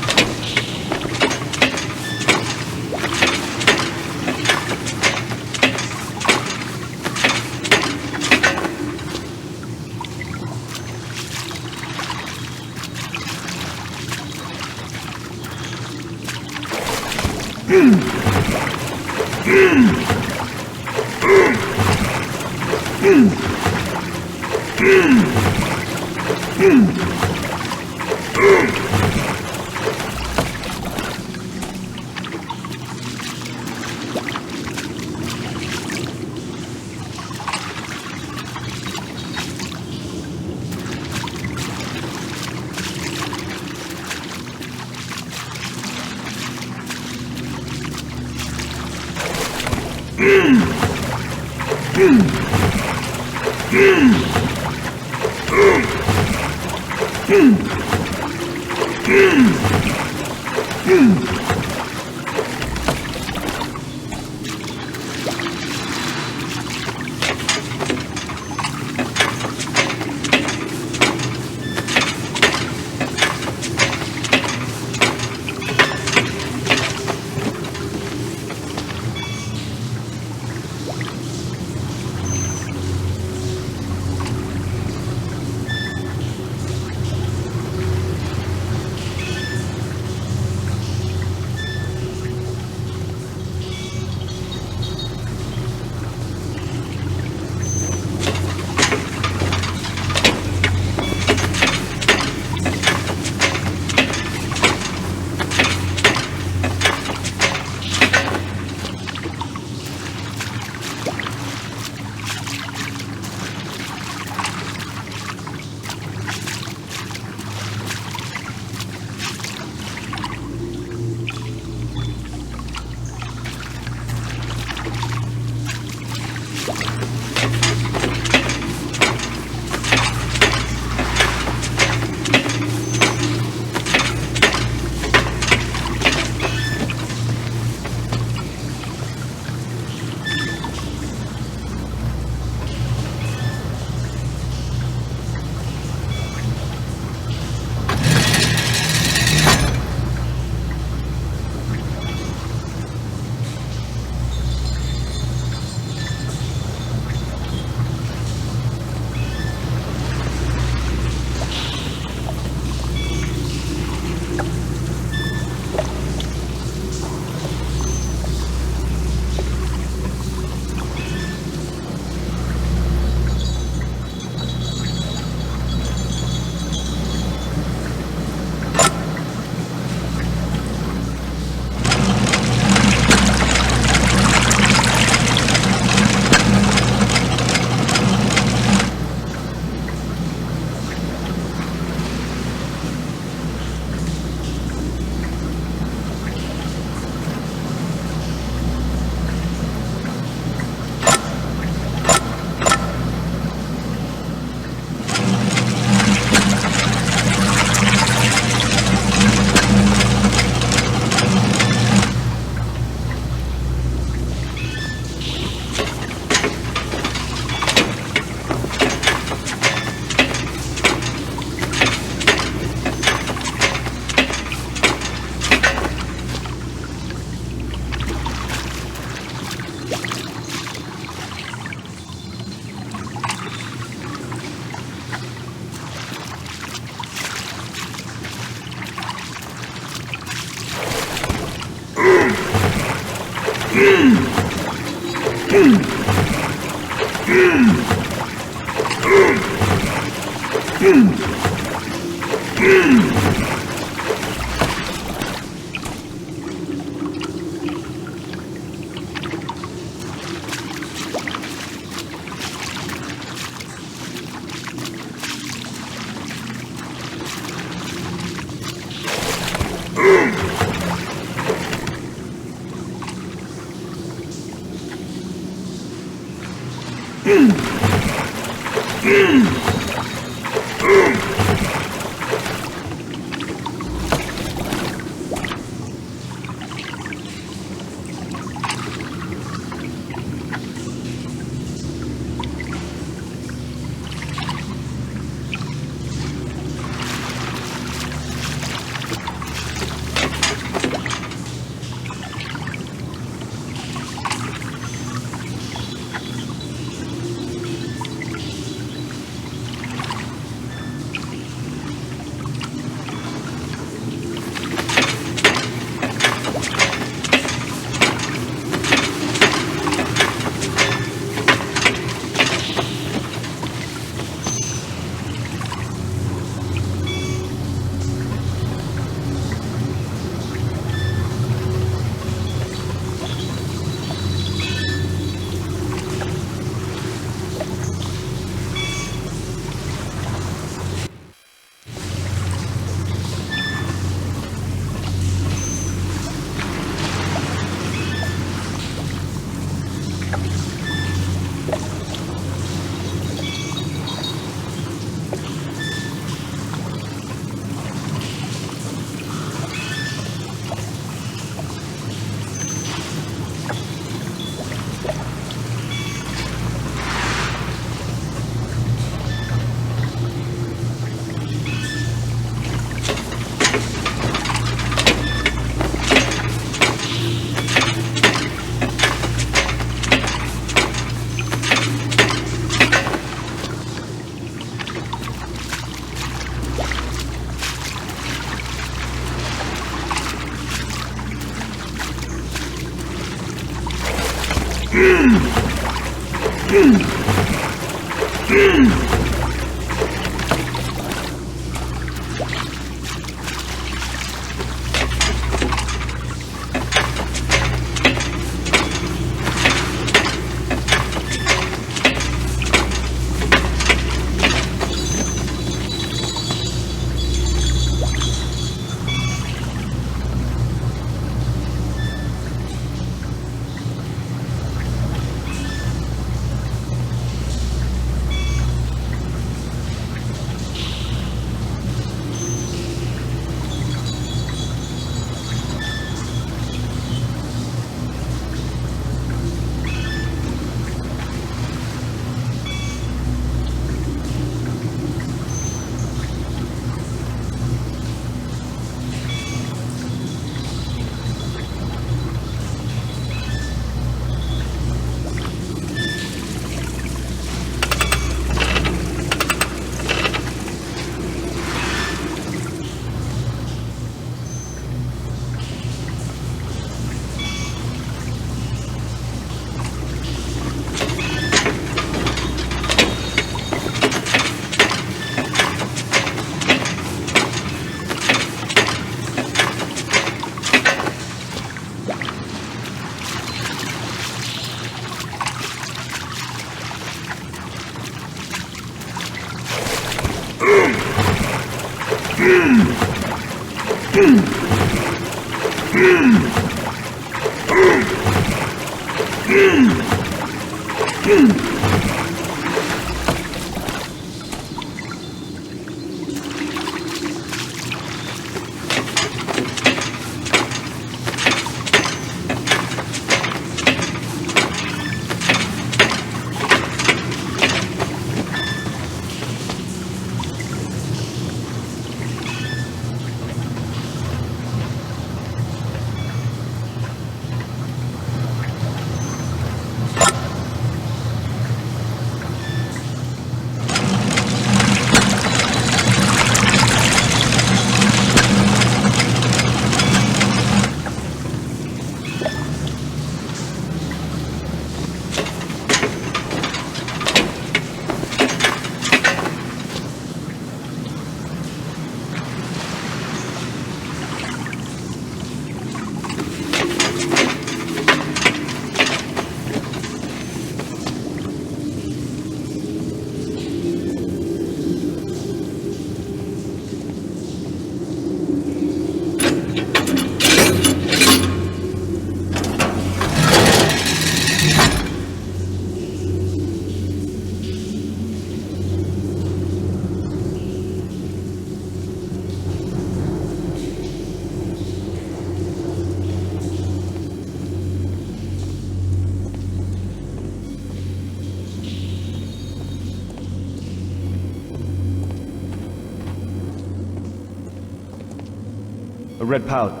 A red powder.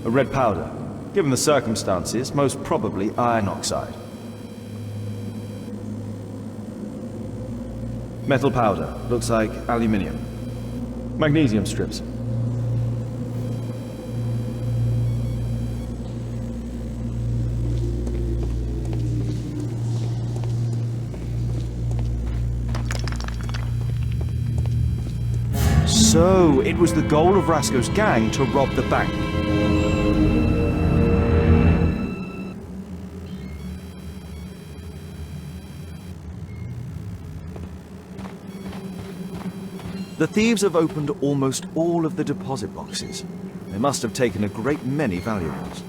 A red powder. Given the circumstances, most probably iron oxide. Metal powder. Looks like aluminium. Magnesium strips. So, it was the goal of Rasco's gang to rob the bank. The thieves have opened almost all of the deposit boxes. They must have taken a great many valuables.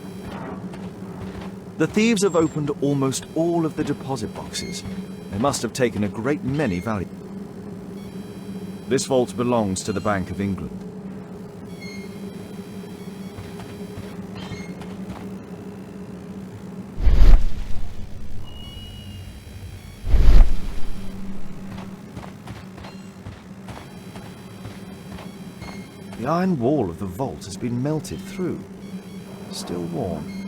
The thieves have opened almost all of the deposit boxes. They must have taken a great many valuables. This vault belongs to the Bank of England. The iron wall of the vault has been melted through. Still warm.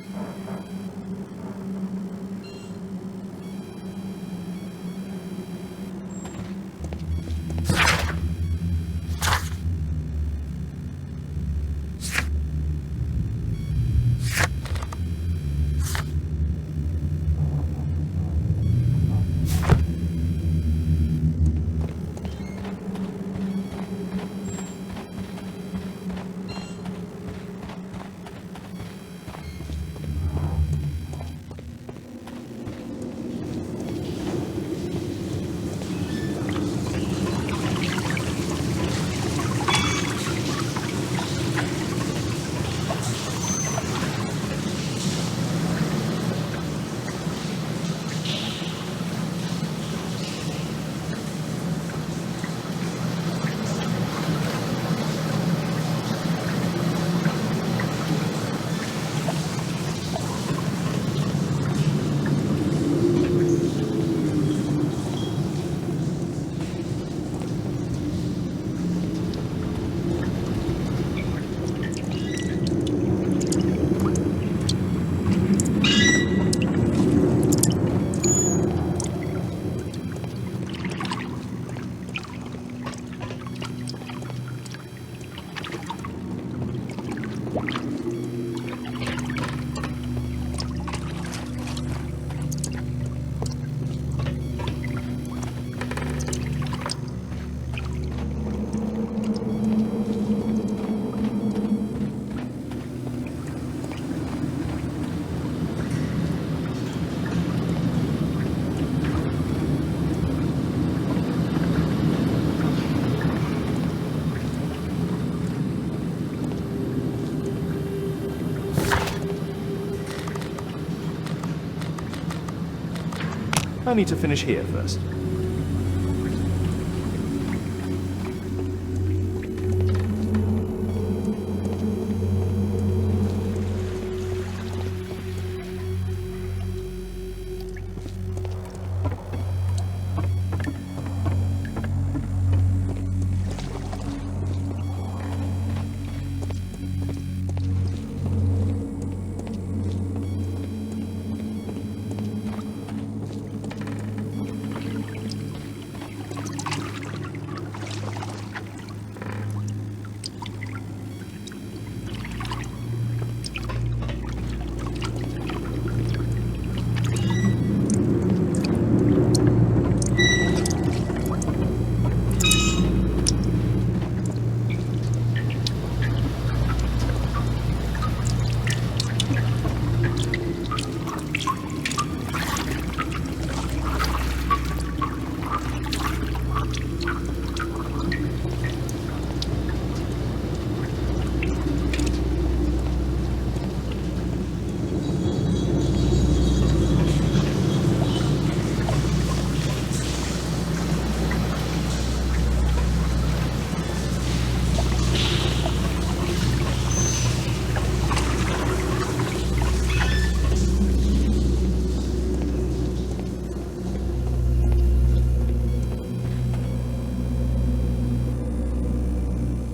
I need to finish here first.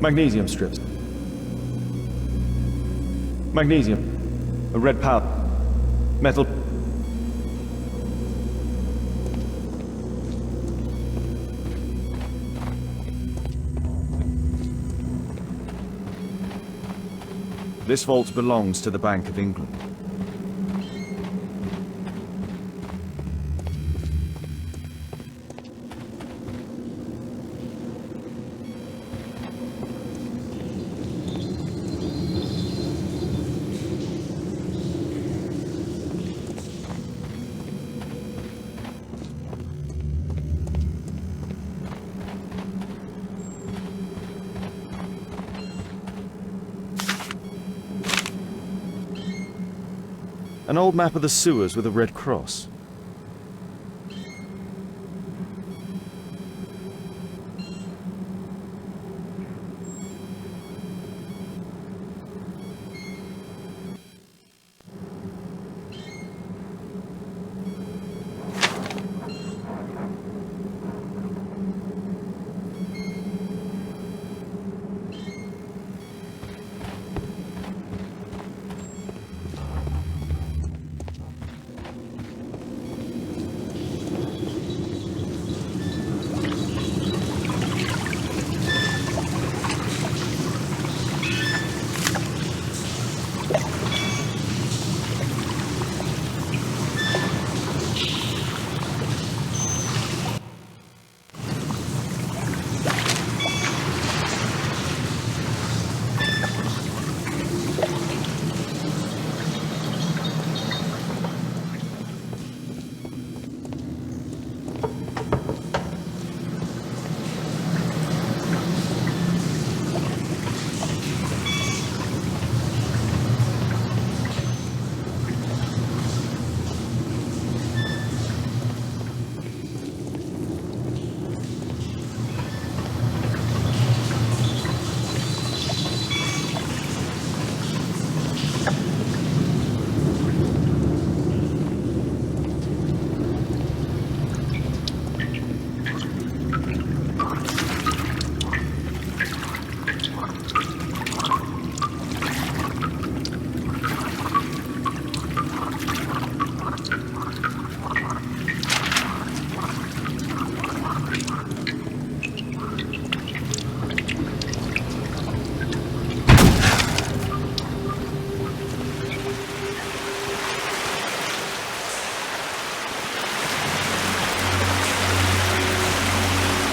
Magnesium strips. Magnesium. A red powder. Metal. This vault belongs to the Bank of England. An old map of the sewers with a red cross.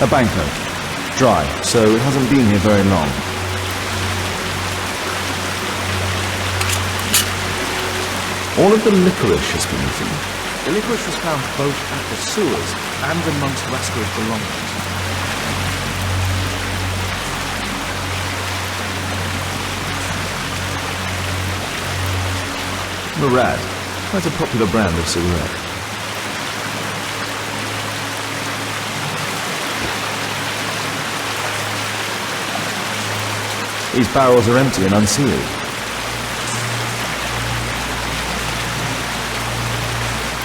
A banknote. Dry, so it hasn't been here very long. All of the licorice has been eaten. The licorice was found both at the sewers and amongst Rascal's belongings. Murad. That's a popular brand of cigarette. These barrels are empty and unsealed.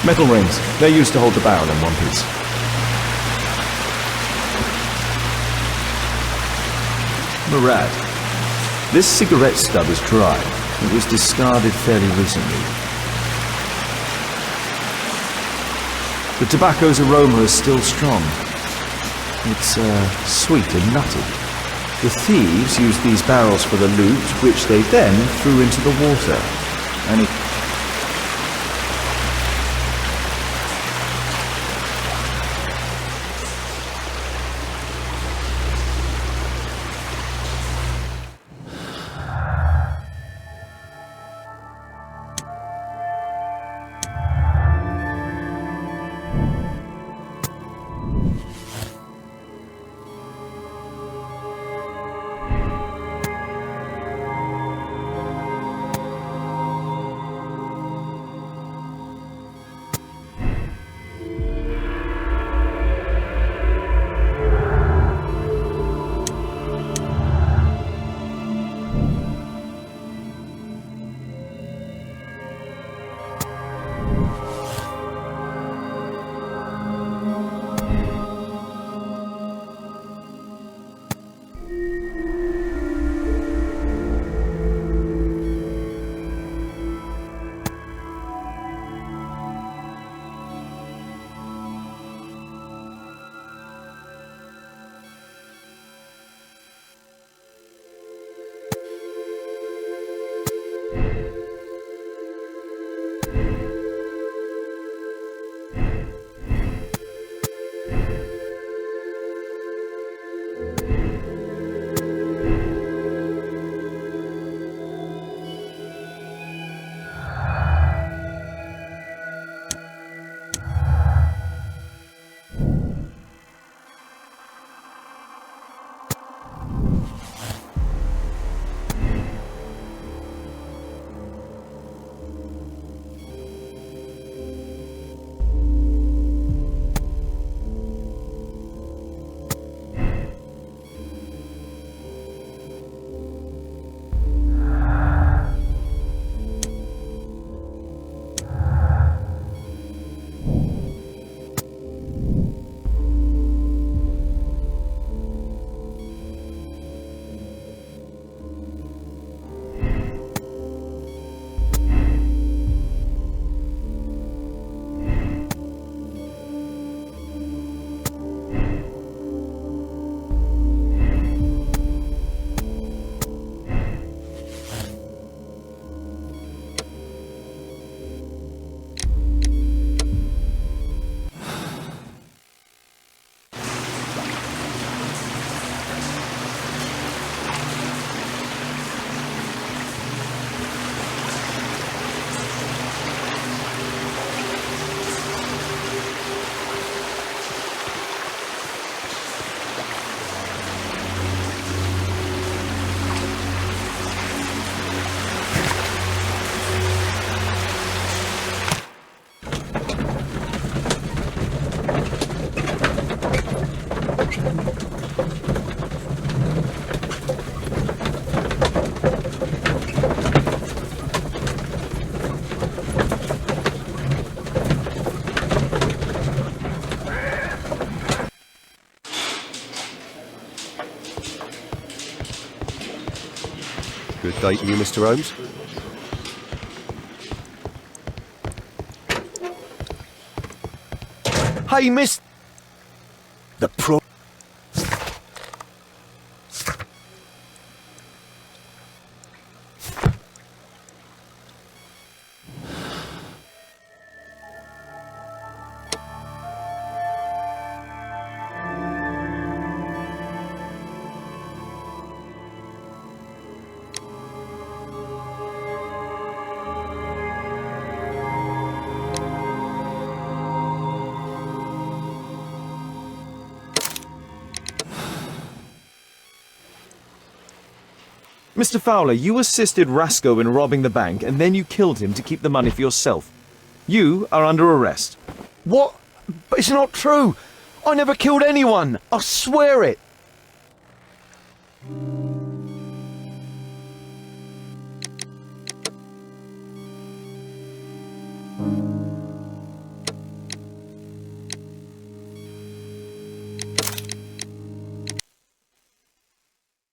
Metal rings. They're used to hold the barrel in one piece. Murad. This cigarette stub is dry. It was discarded fairly recently. The tobacco's aroma is still strong. It's sweet and nutty. The thieves used these barrels for the loot, which they then threw into the water. And it... Good day to you, Mr. Holmes. Hey, miss... The pro... Mr. Fowler, you assisted Rasco in robbing the bank, and then you killed him to keep the money for yourself. You are under arrest. What? But it's not true. I never killed anyone. I swear it.